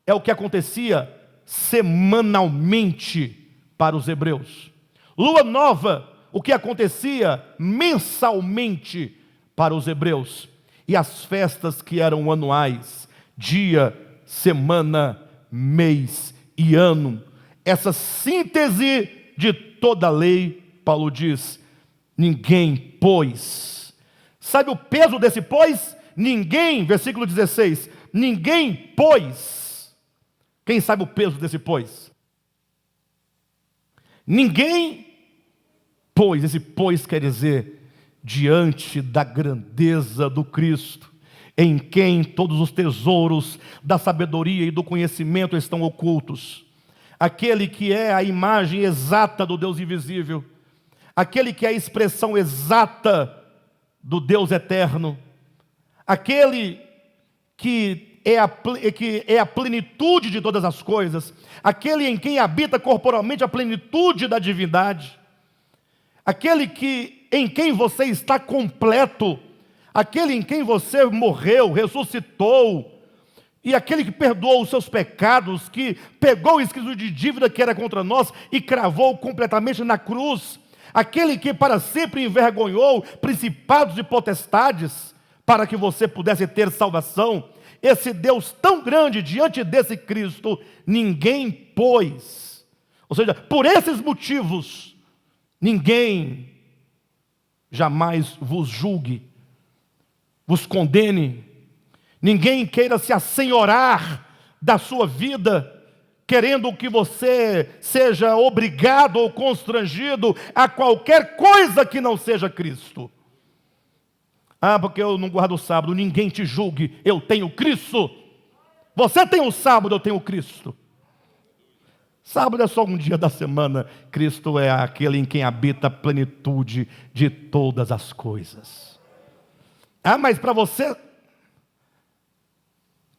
Speaker 1: é o que acontecia semanalmente para os hebreus. Lua nova, o que acontecia mensalmente para os hebreus. E as festas que eram anuais, dia, semana, mês e ano. Essa síntese de toda a lei, Paulo diz, ninguém pôs. Sabe o peso desse pôs? Ninguém, versículo 16, ninguém pôs. Quem sabe o peso desse pôs? Ninguém pôs. Esse pôs quer dizer diante da grandeza do Cristo, em quem todos os tesouros da sabedoria e do conhecimento estão ocultos. Aquele que é a imagem exata do Deus invisível, aquele que é a expressão exata do Deus eterno, aquele que é a plenitude de todas as coisas, aquele em quem habita corporalmente a plenitude da divindade, aquele em quem você está completo, aquele em quem você morreu, ressuscitou, e aquele que perdoou os seus pecados, que pegou o escrito de dívida que era contra nós e cravou completamente na cruz, aquele que para sempre envergonhou principados e potestades, para que você pudesse ter salvação. Esse Deus tão grande, diante desse Cristo, ninguém pôs. Ou seja, por esses motivos, ninguém jamais vos julgue, vos condene, ninguém queira se assenhorar da sua vida, querendo que você seja obrigado ou constrangido a qualquer coisa que não seja Cristo. Ah, porque eu não guardo o sábado. Ninguém te julgue, eu tenho Cristo. Você tem o sábado, eu tenho Cristo. Sábado é só um dia da semana. Cristo é aquele em quem habita a plenitude de todas as coisas. Ah, mas para você,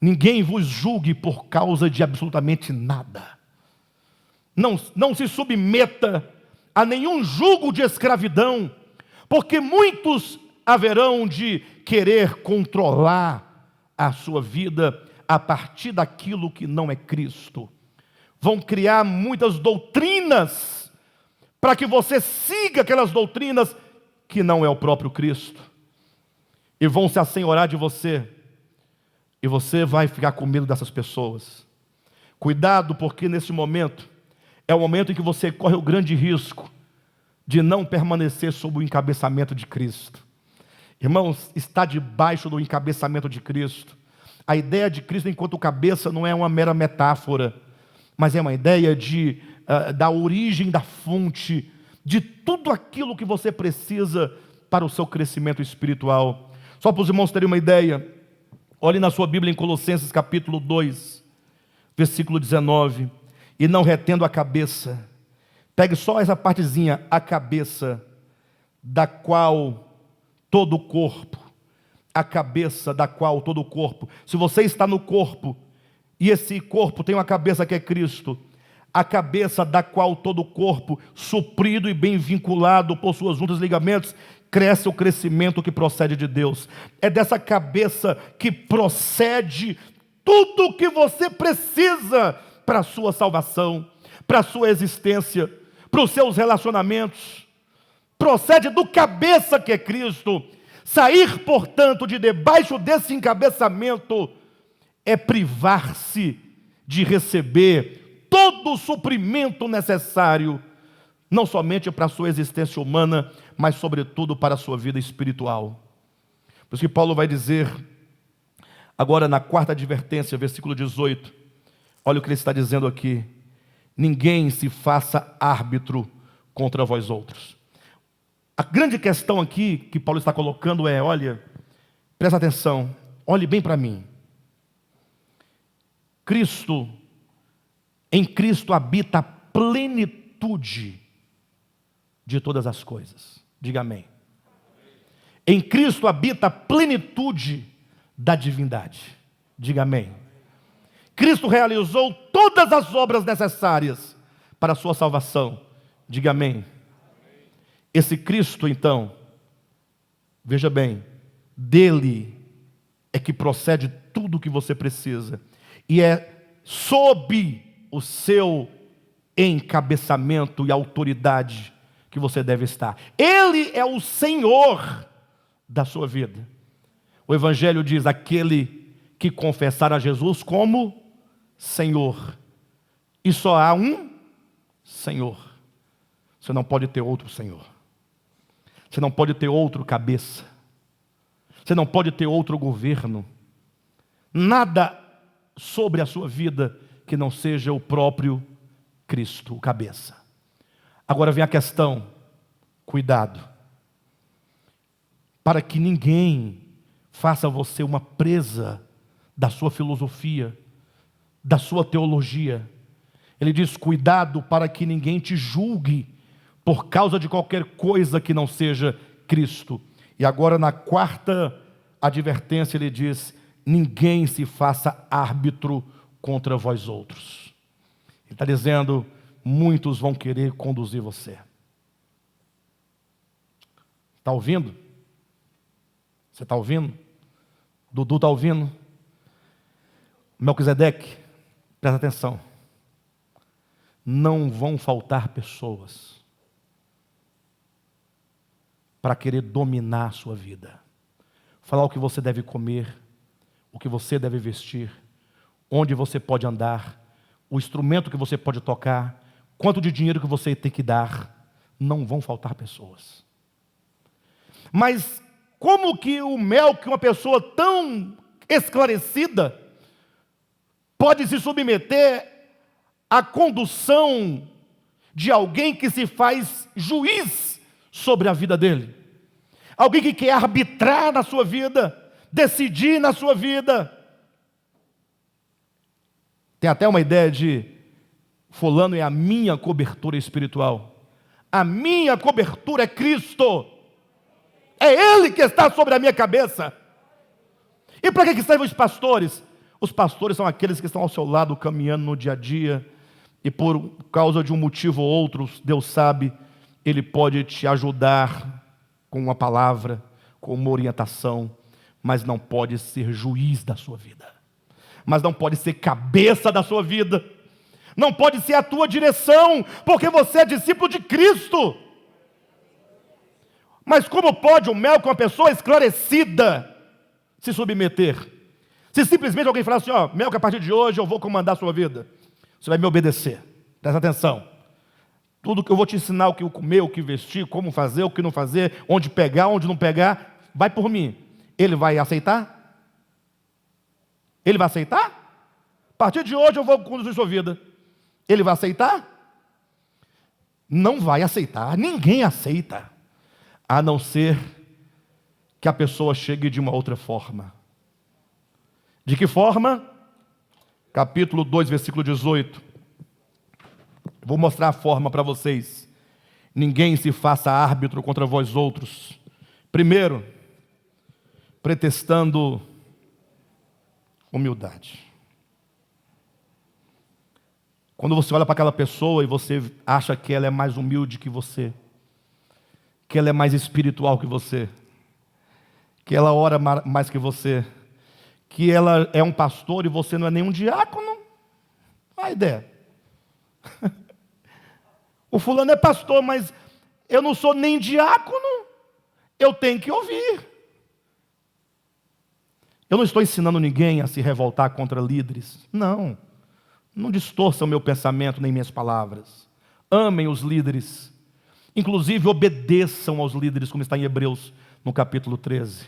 Speaker 1: ninguém vos julgue por causa de absolutamente nada. Não se submeta a nenhum jugo de escravidão, porque muitos haverão de querer controlar a sua vida a partir daquilo que não é Cristo. Vão criar muitas doutrinas para que você siga aquelas doutrinas que não é o próprio Cristo. E vão se assenhorar de você. E você vai ficar com medo dessas pessoas. Cuidado, porque nesse momento é o momento em que você corre o grande risco de não permanecer sob o encabeçamento de Cristo. Irmãos, está debaixo do encabeçamento de Cristo. A ideia de Cristo enquanto cabeça não é uma mera metáfora, mas é uma ideia da origem, da fonte, de tudo aquilo que você precisa para o seu crescimento espiritual. Só para os irmãos terem uma ideia, olhe na sua Bíblia em Colossenses capítulo 2, versículo 19, e não retendo a cabeça, pegue só essa partezinha, a cabeça, da qual todo o corpo, a cabeça da qual todo o corpo, se você está no corpo, e esse corpo tem uma cabeça que é Cristo, a cabeça da qual todo o corpo, suprido e bem vinculado por suas juntas e ligamentos, cresce o crescimento que procede de Deus. É dessa cabeça que procede tudo o que você precisa para a sua salvação, para a sua existência, para os seus relacionamentos. Procede do cabeça que é Cristo. Sair, portanto, de debaixo desse encabeçamento é privar-se de receber todo o suprimento necessário, não somente para a sua existência humana, mas sobretudo para a sua vida espiritual. Por isso que Paulo vai dizer, agora na quarta advertência, versículo 18, olha o que ele está dizendo aqui: ninguém se faça árbitro contra vós outros. A grande questão aqui que Paulo está colocando é, olha, presta atenção, olhe bem para mim. Em Cristo habita a plenitude de todas as coisas. Diga amém. Em Cristo habita a plenitude da divindade. Diga amém. Cristo realizou todas as obras necessárias para a sua salvação. Diga amém. Esse Cristo, então, veja bem, dele é que procede tudo o que você precisa. E é sob o seu encabeçamento e autoridade que você deve estar. Ele é o Senhor da sua vida. O Evangelho diz: aquele que confessar a Jesus como Senhor. E só há um Senhor. Você não pode ter outro Senhor. Você não pode ter outro cabeça. Você não pode ter outro governo. Nada sobre a sua vida que não seja o próprio Cristo, o cabeça. Agora vem a questão: cuidado, para que ninguém faça você uma presa da sua filosofia, da sua teologia. Ele diz: cuidado para que ninguém te julgue por causa de qualquer coisa que não seja Cristo. E agora, na quarta advertência, ele diz: ninguém se faça árbitro contra vós outros. Ele está dizendo: muitos vão querer conduzir você. Está ouvindo? Você está ouvindo? Dudu está ouvindo? Melquisedeque, presta atenção. Não vão faltar pessoas para querer dominar a sua vida. Falar o que você deve comer, o que você deve vestir, onde você pode andar, o instrumento que você pode tocar, quanto de dinheiro que você tem que dar. Não vão faltar pessoas. Mas como que o Melque, uma pessoa tão esclarecida, pode se submeter à condução de alguém que se faz juiz sobre a vida dele? Alguém que quer arbitrar na sua vida, decidir na sua vida. Tem até uma ideia de: fulano é a minha cobertura espiritual. A minha cobertura é Cristo. É Ele que está sobre a minha cabeça. E para que servem os pastores? Os pastores são aqueles que estão ao seu lado caminhando no dia a dia, e por causa de um motivo ou outro, Deus sabe, Ele pode te ajudar com uma palavra, com uma orientação, mas não pode ser juiz da sua vida, mas não pode ser cabeça da sua vida, não pode ser a tua direção, porque você é discípulo de Cristo. Mas como pode o Melque, uma pessoa esclarecida, se submeter? Se simplesmente alguém falar assim: ó, Melque, a partir de hoje eu vou comandar a sua vida, você vai me obedecer. Presta atenção. Tudo que eu vou te ensinar, o que comer, o que vestir, como fazer, o que não fazer, onde pegar, onde não pegar, vai por mim. Ele vai aceitar? Ele vai aceitar? A partir de hoje eu vou conduzir sua vida. Ele vai aceitar? Não vai aceitar. Ninguém aceita, a não ser que a pessoa chegue de uma outra forma. De que forma? Capítulo 2, versículo 18. Vou mostrar a forma para vocês. Ninguém se faça árbitro contra vós outros. Primeiro, pretextando humildade. Quando você olha para aquela pessoa e você acha que ela é mais humilde que você, que ela é mais espiritual que você, que ela ora mais que você, que ela é um pastor e você não é nenhum diácono, a ideia. O fulano é pastor, mas eu não sou nem diácono, eu tenho que ouvir. Eu não estou ensinando ninguém a se revoltar contra líderes. Não. Não distorçam o meu pensamento nem minhas palavras. Amem os líderes. Inclusive obedeçam aos líderes, como está em Hebreus, no capítulo 13.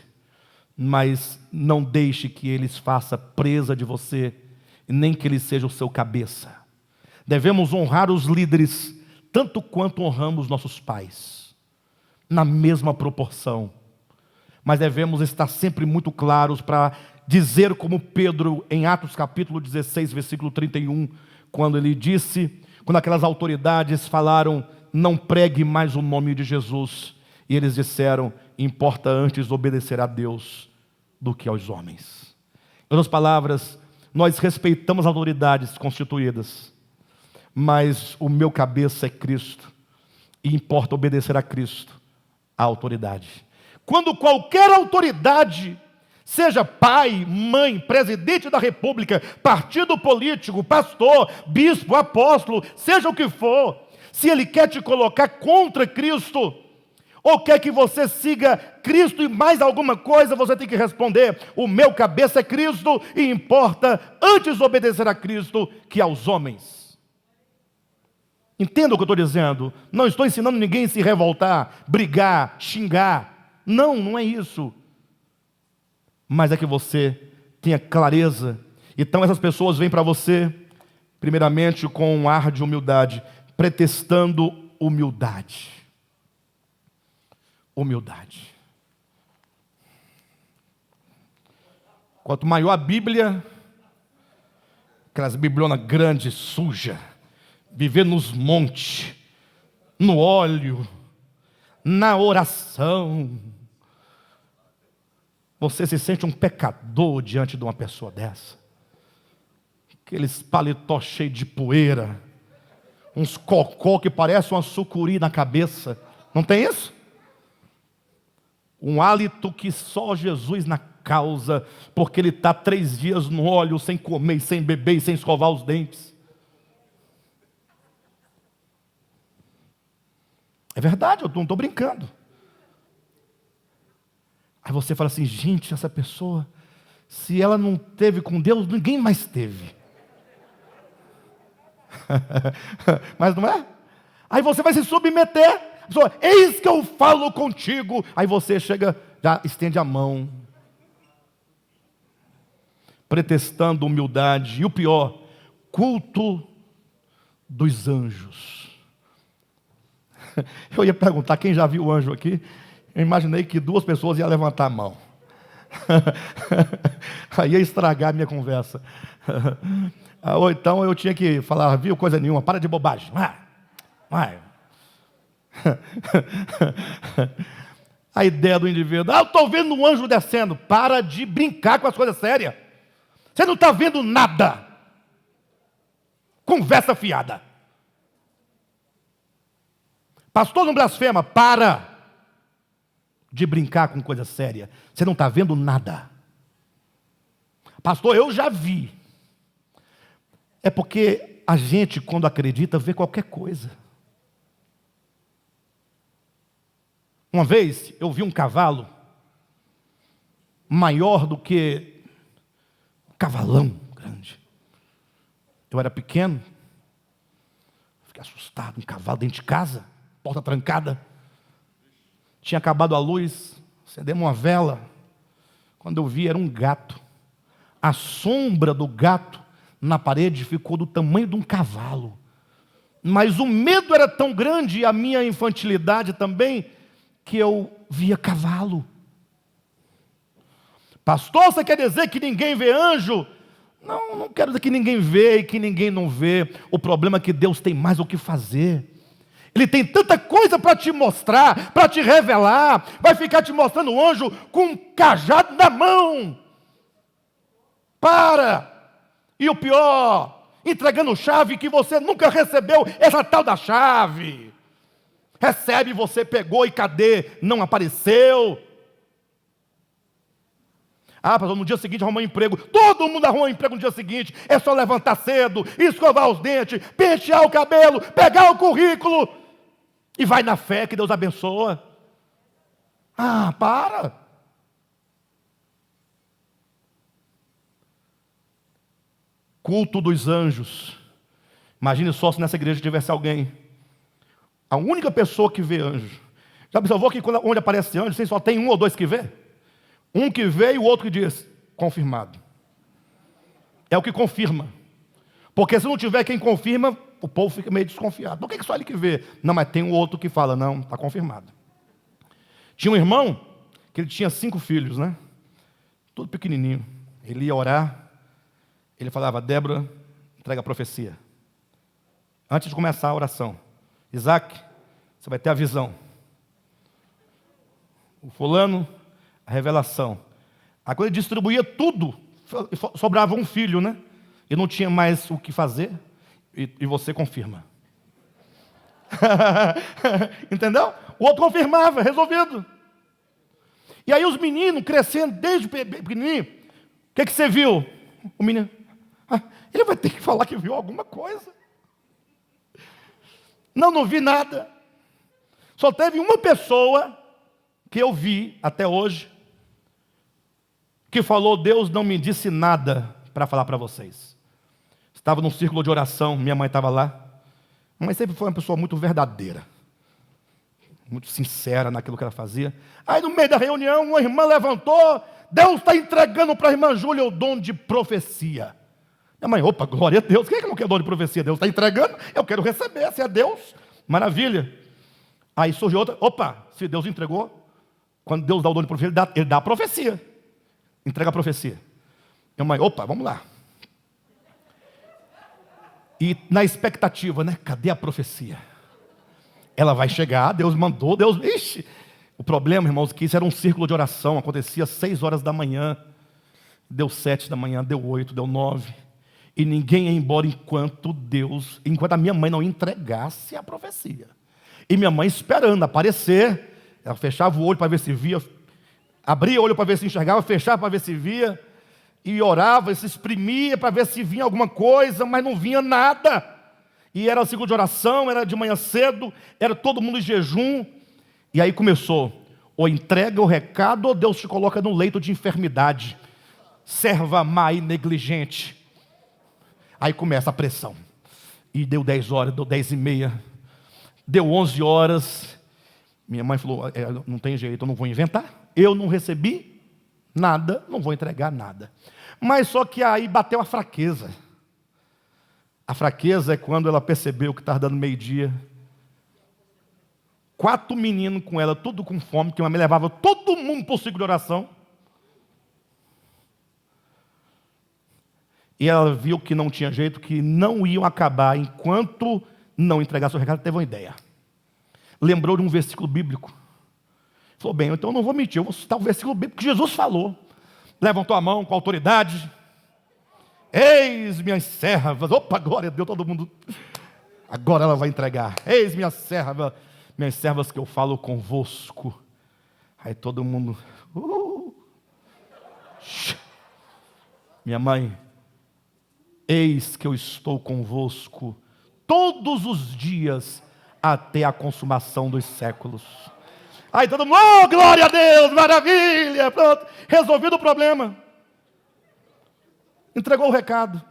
Speaker 1: Mas não deixe que eles façam presa de você, nem que eles sejam o seu cabeça. Devemos honrar os líderes, tanto quanto honramos nossos pais, na mesma proporção. Mas devemos estar sempre muito claros para dizer como Pedro, em Atos capítulo 16, versículo 31, quando ele disse, quando aquelas autoridades falaram: não pregue mais o nome de Jesus, e eles disseram: importa antes obedecer a Deus do que aos homens. Em outras palavras, nós respeitamos as autoridades constituídas, mas o meu cabeça é Cristo, e importa obedecer a Cristo, a autoridade. Quando qualquer autoridade Seja pai, mãe, presidente da república, partido político, pastor, bispo, apóstolo, seja o que for, se ele quer te colocar contra Cristo, ou quer que você siga Cristo e mais alguma coisa, você tem que responder: o meu cabeça é Cristo e importa antes obedecer a Cristo que aos homens. Entenda o que eu estou dizendo. Não estou ensinando ninguém a se revoltar, brigar, xingar. Não, não é isso. Mas é que você tenha clareza. Então essas pessoas vêm para você, primeiramente com um ar de humildade, pretextando humildade. Humildade. Quanto maior a Bíblia, aquelas biblionas grandes, suja, viver nos montes, no óleo, na oração, você se sente um pecador diante de uma pessoa dessa. Aqueles paletó cheios de poeira, uns cocó que parecem uma sucuri na cabeça. Não tem isso? Um hálito que só Jesus na causa, porque ele está 3 dias no óleo, sem comer, sem beber e sem escovar os dentes. É verdade, eu não estou brincando. Aí você fala assim: gente, essa pessoa, se ela não teve com Deus, ninguém mais teve. Mas não é? Aí você vai se submeter. Eis que eu falo contigo. Aí você chega, já estende a mão, pretextando humildade. E o pior, culto dos anjos. Eu ia perguntar, quem já viu o anjo aqui? Eu imaginei que 2 pessoas iam levantar a mão. Aí ia estragar a minha conversa. Ou então eu tinha que falar: viu coisa nenhuma, para de bobagem. Vai. A ideia do indivíduo: eu estou vendo um anjo descendo. Para de brincar com as coisas sérias. Você não está vendo nada. Conversa fiada. Pastor, não blasfema. Para de brincar com coisa séria. Você não está vendo nada. Pastor, eu já vi. É porque a gente, quando acredita, vê qualquer coisa. Uma vez eu vi um cavalo maior do que um cavalão grande. Eu era pequeno, fiquei assustado. Um cavalo dentro de casa, porta trancada. Tinha acabado a luz, acendemos uma vela. Quando eu vi, era um gato. A sombra do gato na parede ficou do tamanho de um cavalo. Mas o medo era tão grande, e a minha infantilidade também, que eu via cavalo. Pastor, você quer dizer que ninguém vê anjo? Não, não quero dizer que ninguém vê e que ninguém não vê. O problema é que Deus tem mais o que fazer. Ele tem tanta coisa para te mostrar, para te revelar. Vai ficar te mostrando o anjo com um cajado na mão. Para! E o pior, entregando chave que você nunca recebeu, essa tal da chave. Recebe, você pegou e cadê? Não apareceu. Pastor, no dia seguinte arrumar um emprego. Todo mundo arruma um emprego no dia seguinte. É só levantar cedo, escovar os dentes, pentear o cabelo, pegar o currículo e vai na fé que Deus abençoa. Para. Culto dos anjos. Imagine só se nessa igreja tivesse alguém, a única pessoa que vê anjo. Já observou que onde aparece anjo, você só tem 1 ou 2 que vê? Um que vê e o outro que diz: confirmado. É o que confirma. Porque se não tiver quem confirma, o povo fica meio desconfiado. Por que só ele que vê? Não, mas tem um outro que fala: não, está confirmado. Tinha um irmão que ele tinha 5 filhos, né? Tudo pequenininho. Ele ia orar. Ele falava: Débora, entrega a profecia. Antes de começar a oração: Isaac, você vai ter a visão. O fulano, a revelação. A coisa distribuía tudo. Sobrava um filho, né? E não tinha mais o que fazer. E você confirma. Entendeu? O outro confirmava, resolvido. E aí os meninos crescendo desde pequenininho, o que você viu? O menino, ele vai ter que falar que viu alguma coisa. Não vi nada. Só teve uma pessoa que eu vi até hoje, que falou: Deus não me disse nada para falar para vocês. Estava num círculo de oração, minha mãe estava lá. Mas sempre foi uma pessoa muito verdadeira, muito sincera naquilo que ela fazia. Aí no meio da reunião, uma irmã levantou: Deus está entregando para a irmã Júlia o dom de profecia. Minha mãe: opa, glória a Deus, quem é que não quer dom de profecia? Deus está entregando, eu quero receber, se é Deus, maravilha. Aí surgiu outra: opa, se Deus entregou, quando Deus dá o dom de profecia, ele dá a profecia, entrega a profecia. Minha mãe: opa, vamos lá. E na expectativa, né? Cadê a profecia? Ela vai chegar, Deus mandou, Deus... Ixi! O problema, irmãos, é que isso era um círculo de oração, acontecia às 6 horas da manhã, deu 7 da manhã, deu 8, deu 9, e ninguém ia embora enquanto a minha mãe não entregasse a profecia. E minha mãe esperando aparecer, ela fechava o olho para ver se via, abria o olho para ver se enxergava, fechava para ver se via, e orava, e se exprimia para ver se vinha alguma coisa, mas não vinha nada. E era ciclo de oração, era de manhã cedo, era todo mundo em jejum. E aí começou: ou entrega o recado, ou Deus te coloca no leito de enfermidade. Serva má e negligente. Aí começa a pressão. E deu 10 horas, deu 10 e meia, deu 11 horas. Minha mãe falou: não tem jeito, eu não vou inventar. Eu não recebi nada, não vou entregar nada. Mas só que aí bateu a fraqueza. A fraqueza é quando ela percebeu que estava dando meio-dia. 4 meninos com ela, tudo com fome, que uma me levava todo mundo para o ciclo de oração. E ela viu que não tinha jeito, que não iam acabar enquanto não entregasse o recado. Teve uma ideia. Lembrou de um versículo bíblico. Falou: bem, então eu não vou mentir, eu vou citar o versículo bíblico que Jesus falou. Levantou a mão com autoridade: eis minhas servas. Opa, glória a Deus, todo mundo. Agora ela vai entregar. Eis minhas servas que eu falo convosco. Aí todo mundo. Minha mãe: eis que eu estou convosco todos os dias até a consumação dos séculos. Aí todo mundo: oh, glória a Deus, maravilha, pronto, resolvido o problema. Entregou o recado.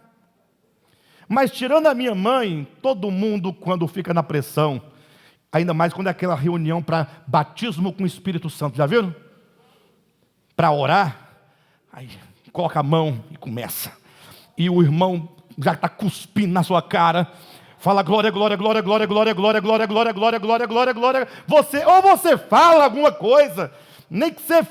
Speaker 1: Mas tirando a minha mãe, todo mundo, quando fica na pressão, ainda mais quando é aquela reunião para batismo com o Espírito Santo, já viram? Para orar, aí coloca a mão e começa. E o irmão já está cuspindo na sua cara. Fala: glória, glória, glória, glória, glória, glória, glória, glória, glória, glória, glória, glória. Você fala alguma coisa, nem que você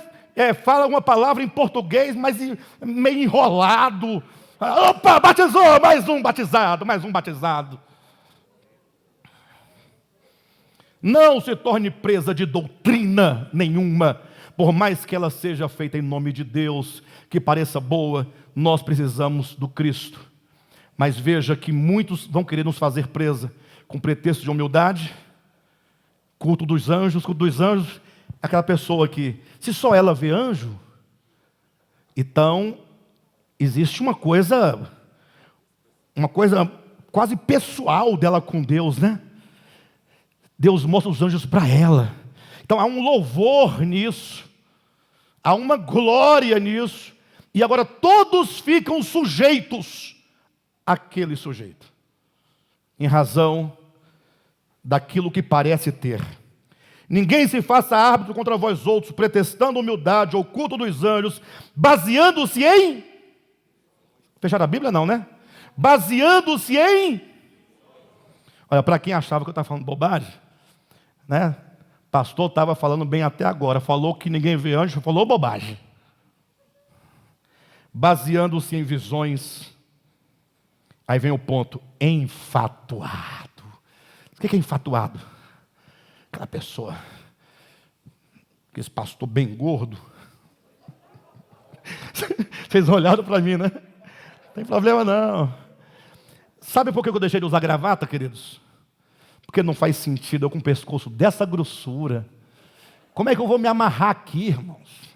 Speaker 1: fala uma palavra em português, mas meio enrolado. Opa, batizou, mais um batizado, mais um batizado. Não se torne presa de doutrina nenhuma, por mais que ela seja feita em nome de Deus, que pareça boa. Nós precisamos do Cristo. Mas veja que muitos vão querer nos fazer presa com pretexto de humildade. Culto dos anjos, aquela pessoa que, se só ela vê anjo, então existe uma coisa quase pessoal dela com Deus, né? Deus mostra os anjos para ela. Então há um louvor nisso, há uma glória nisso, e agora todos ficam sujeitos àquele sujeito, em razão daquilo que parece ter. Ninguém se faça árbitro contra vós outros, pretextando humildade ou culto dos anjos, baseando-se em... Fecharam a Bíblia? Não, né? Baseando-se em... Olha, para quem achava que eu estava falando bobagem, né? Pastor estava falando bem até agora. Falou que ninguém vê anjo, falou bobagem. Baseando-se em visões. Aí vem o ponto: enfatuado. O que é enfatuado? Aquela pessoa, esse pastor bem gordo. Vocês olharam para mim, né? Não tem problema não. Sabe por que eu deixei de usar gravata, queridos? Porque não faz sentido eu com um pescoço dessa grossura. Como é que eu vou me amarrar aqui, irmãos?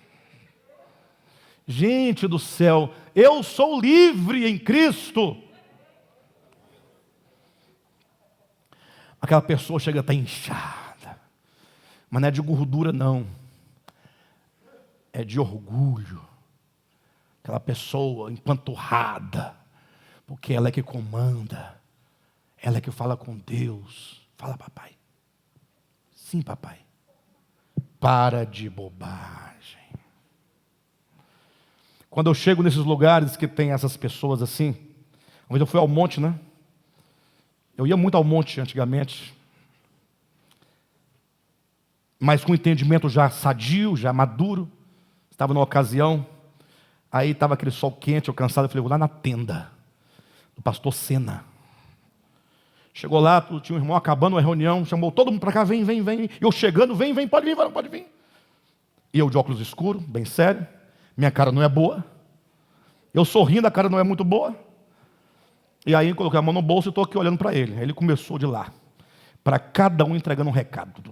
Speaker 1: Gente do céu, eu sou livre em Cristo. Aquela pessoa chega a estar inchada, mas não é de gordura não, é de orgulho. Aquela pessoa empanturrada, porque ela é que comanda, ela é que fala com Deus. Fala, papai. Sim, papai. Para de bobagem. Quando eu chego nesses lugares que tem essas pessoas assim, uma vez eu fui ao monte, né? Eu ia muito ao monte antigamente, mas com entendimento já sadio, já maduro. Estava numa ocasião, aí estava aquele sol quente, eu cansado, eu falei, vou lá na tenda do pastor Sena. Chegou lá, tinha um irmão acabando uma reunião, chamou todo mundo para cá, vem. Eu chegando, vem, pode vir, varão, pode vir. E eu de óculos escuros, bem sério, minha cara não é boa. Eu sorrindo, a cara não é muito boa. E aí coloquei a mão no bolso e estou aqui olhando para ele. Aí ele começou de lá, para cada um entregando um recado.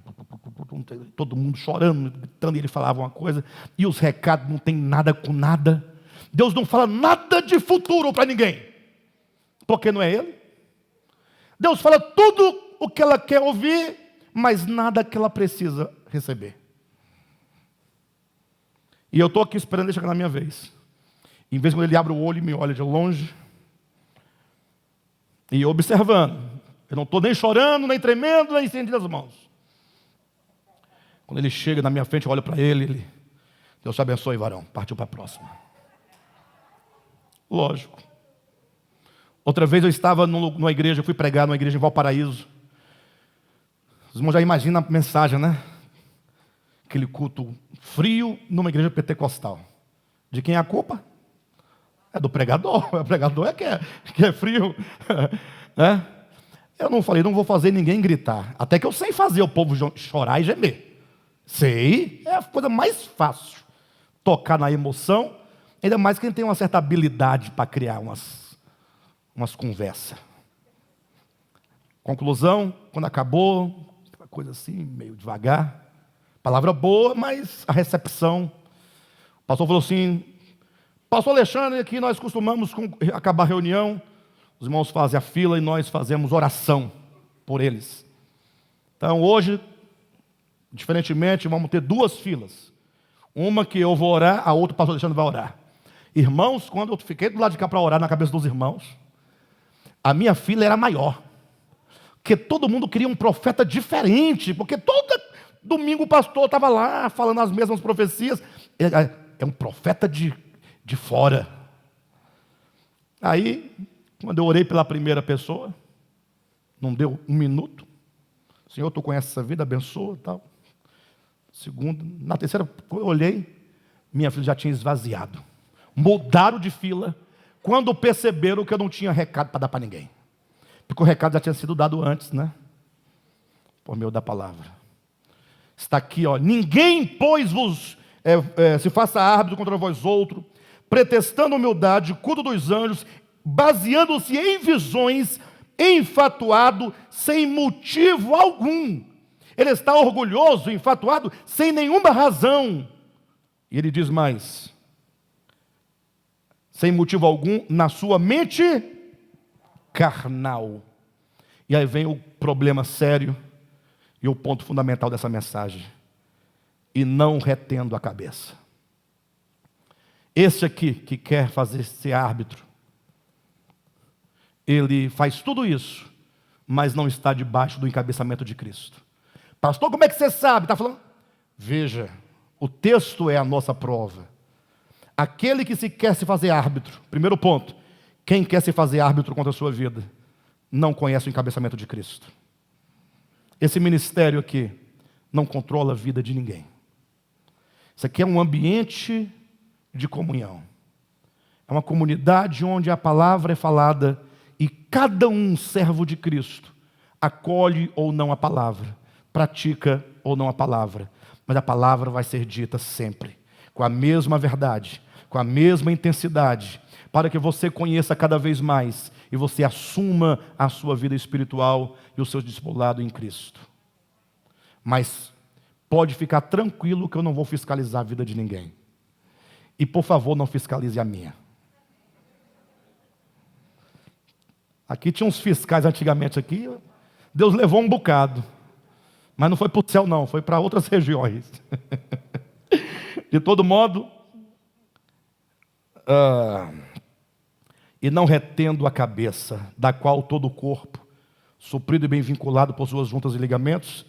Speaker 1: Todo mundo chorando, gritando, e ele falava uma coisa. E os recados não tem nada com nada. Deus não fala nada de futuro para ninguém, porque não é Ele. Deus fala tudo o que ela quer ouvir, mas nada que ela precisa receber. E eu estou aqui esperando ele chegar na minha vez. Em vez de quando ele abre o olho e me olha de longe, e eu observando, eu não estou nem chorando, nem tremendo, nem estendendo as mãos. Quando ele chega na minha frente, eu olho para ele, Deus te abençoe, varão, partiu para a próxima. Lógico. Outra vez eu estava numa igreja, eu fui pregar numa igreja em Valparaíso. Os irmãos já imaginam a mensagem, né? Aquele culto frio numa igreja pentecostal. De quem é a culpa? É do pregador. O pregador é que é frio. Né? Eu não falei, não vou fazer ninguém gritar. Até que eu sei fazer o povo chorar e gemer. Sei, é a coisa mais fácil. Tocar na emoção, ainda mais quem tem uma certa habilidade para criar umas conversas. Conclusão, quando acabou, uma coisa assim, meio devagar. Palavra boa, mas a recepção. O pastor falou assim, pastor Alexandre, aqui nós costumamos acabar a reunião, os irmãos fazem a fila e nós fazemos oração por eles. Então hoje, diferentemente, vamos ter duas filas. Uma que eu vou orar, a outra o pastor Alexandre vai orar. Irmãos, quando eu fiquei do lado de cá para orar na cabeça dos irmãos, a minha fila era maior. Porque todo mundo queria um profeta diferente, porque todo domingo o pastor estava lá falando as mesmas profecias. É um profeta de fora. Aí, quando eu orei pela primeira pessoa, não deu um minuto. Senhor, tu conheces essa vida, abençoa, tal. Segundo, na terceira, eu olhei, minha fila já tinha esvaziado. Mudaram de fila quando perceberam que eu não tinha recado para dar para ninguém. Porque o recado já tinha sido dado antes, né? Por meio da palavra. Está aqui, ó. Ninguém, pois, vos se faça árbitro contra vós outro, pretextando humildade, culto dos anjos, baseando-se em visões, enfatuado, sem motivo algum. Ele está orgulhoso, enfatuado, sem nenhuma razão. E ele diz mais, sem motivo algum, na sua mente carnal. E aí vem o problema sério e o ponto fundamental dessa mensagem. E não retendo a cabeça. Esse aqui que quer fazer ser árbitro, ele faz tudo isso, mas não está debaixo do encabeçamento de Cristo. Pastor, como é que você sabe? Está falando? Veja, o texto é a nossa prova. Aquele que se quer se fazer árbitro, primeiro ponto, quem quer se fazer árbitro contra a sua vida, não conhece o encabeçamento de Cristo. Esse ministério aqui não controla a vida de ninguém. Isso aqui é um ambiente de comunhão. É uma comunidade onde a palavra é falada e cada um servo de Cristo acolhe ou não a palavra, pratica ou não a palavra, mas a palavra vai ser dita sempre, com a mesma verdade, com a mesma intensidade, para que você conheça cada vez mais e você assuma a sua vida espiritual e o seu discipulado em Cristo. Mas pode ficar tranquilo que eu não vou fiscalizar a vida de ninguém. E, por favor, não fiscalize a minha. Aqui tinha uns fiscais antigamente aqui. Deus levou um bocado. Mas não foi para o céu, não. Foi para outras regiões. De todo modo, e não retendo a cabeça, da qual todo o corpo, suprido e bem vinculado por suas juntas e ligamentos,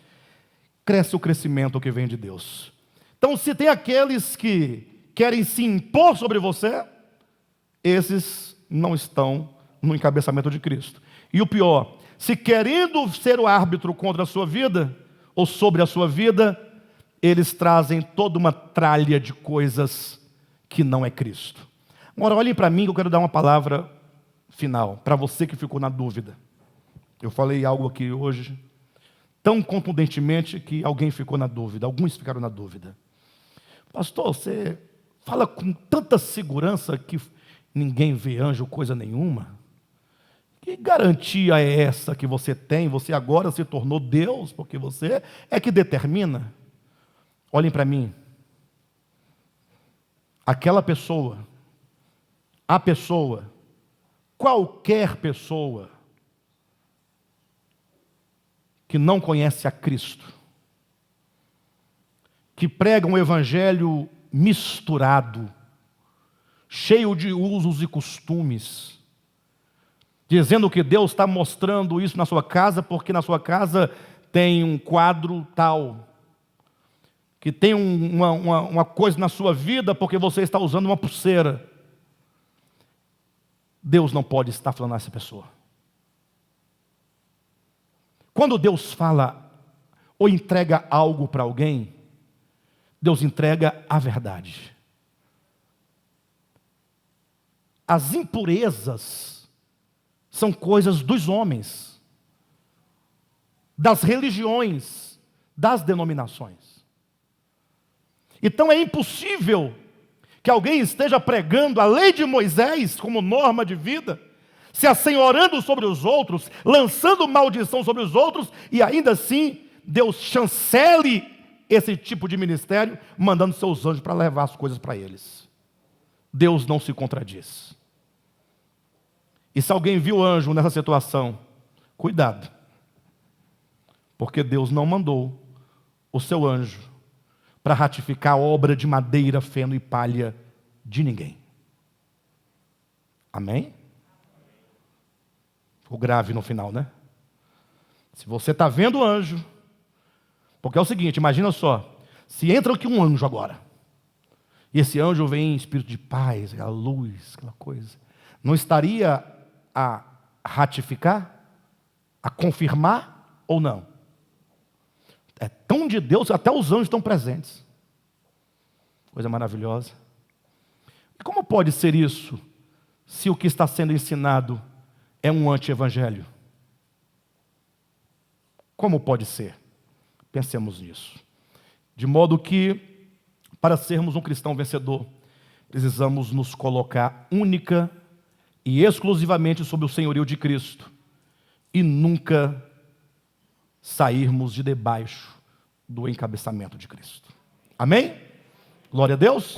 Speaker 1: cresce o crescimento que vem de Deus. Então, se tem aqueles que querem se impor sobre você, esses não estão no encabeçamento de Cristo. E o pior, se querendo ser o árbitro contra a sua vida, ou sobre a sua vida, eles trazem toda uma tralha de coisas que não é Cristo. Agora, olhem para mim que eu quero dar uma palavra final, para você que ficou na dúvida. Eu falei algo aqui hoje, tão contundentemente que alguém ficou na dúvida, alguns ficaram na dúvida. Pastor, você fala com tanta segurança que ninguém vê anjo coisa nenhuma. Que garantia é essa que você tem? Você agora se tornou Deus, porque você é que determina. Olhem para mim. Aquela pessoa, a pessoa, qualquer pessoa que não conhece a Cristo, que prega um evangelho misturado, cheio de usos e costumes, dizendo que Deus está mostrando isso na sua casa, porque na sua casa tem um quadro tal, que tem uma coisa na sua vida, porque você está usando uma pulseira. Deus não pode estar falando a essa pessoa. Quando Deus fala ou entrega algo para alguém, Deus entrega a verdade. As impurezas são coisas dos homens, das religiões, das denominações. Então é impossível que alguém esteja pregando a lei de Moisés como norma de vida, se assenhorando sobre os outros, lançando maldição sobre os outros, e ainda assim Deus chancele esse tipo de ministério, mandando seus anjos para levar as coisas para eles. Deus não se contradiz. E se alguém viu anjo nessa situação, cuidado, porque Deus não mandou o seu anjo para ratificar a obra de madeira, feno e palha de ninguém. Amém? Ficou grave no final, né? Se você está vendo anjo, porque é o seguinte, imagina só, se entra aqui um anjo agora, e esse anjo vem em espírito de paz, aquela luz, aquela coisa, não estaria a ratificar, a confirmar ou não? É tão de Deus que até os anjos estão presentes. Coisa maravilhosa. E como pode ser isso, se o que está sendo ensinado é um anti-evangelho? Como pode ser? Pensemos nisso. De modo que, para sermos um cristão vencedor, precisamos nos colocar única e exclusivamente sob o senhorio de Cristo e nunca sairmos de debaixo do encabeçamento de Cristo. Amém? Glória a Deus.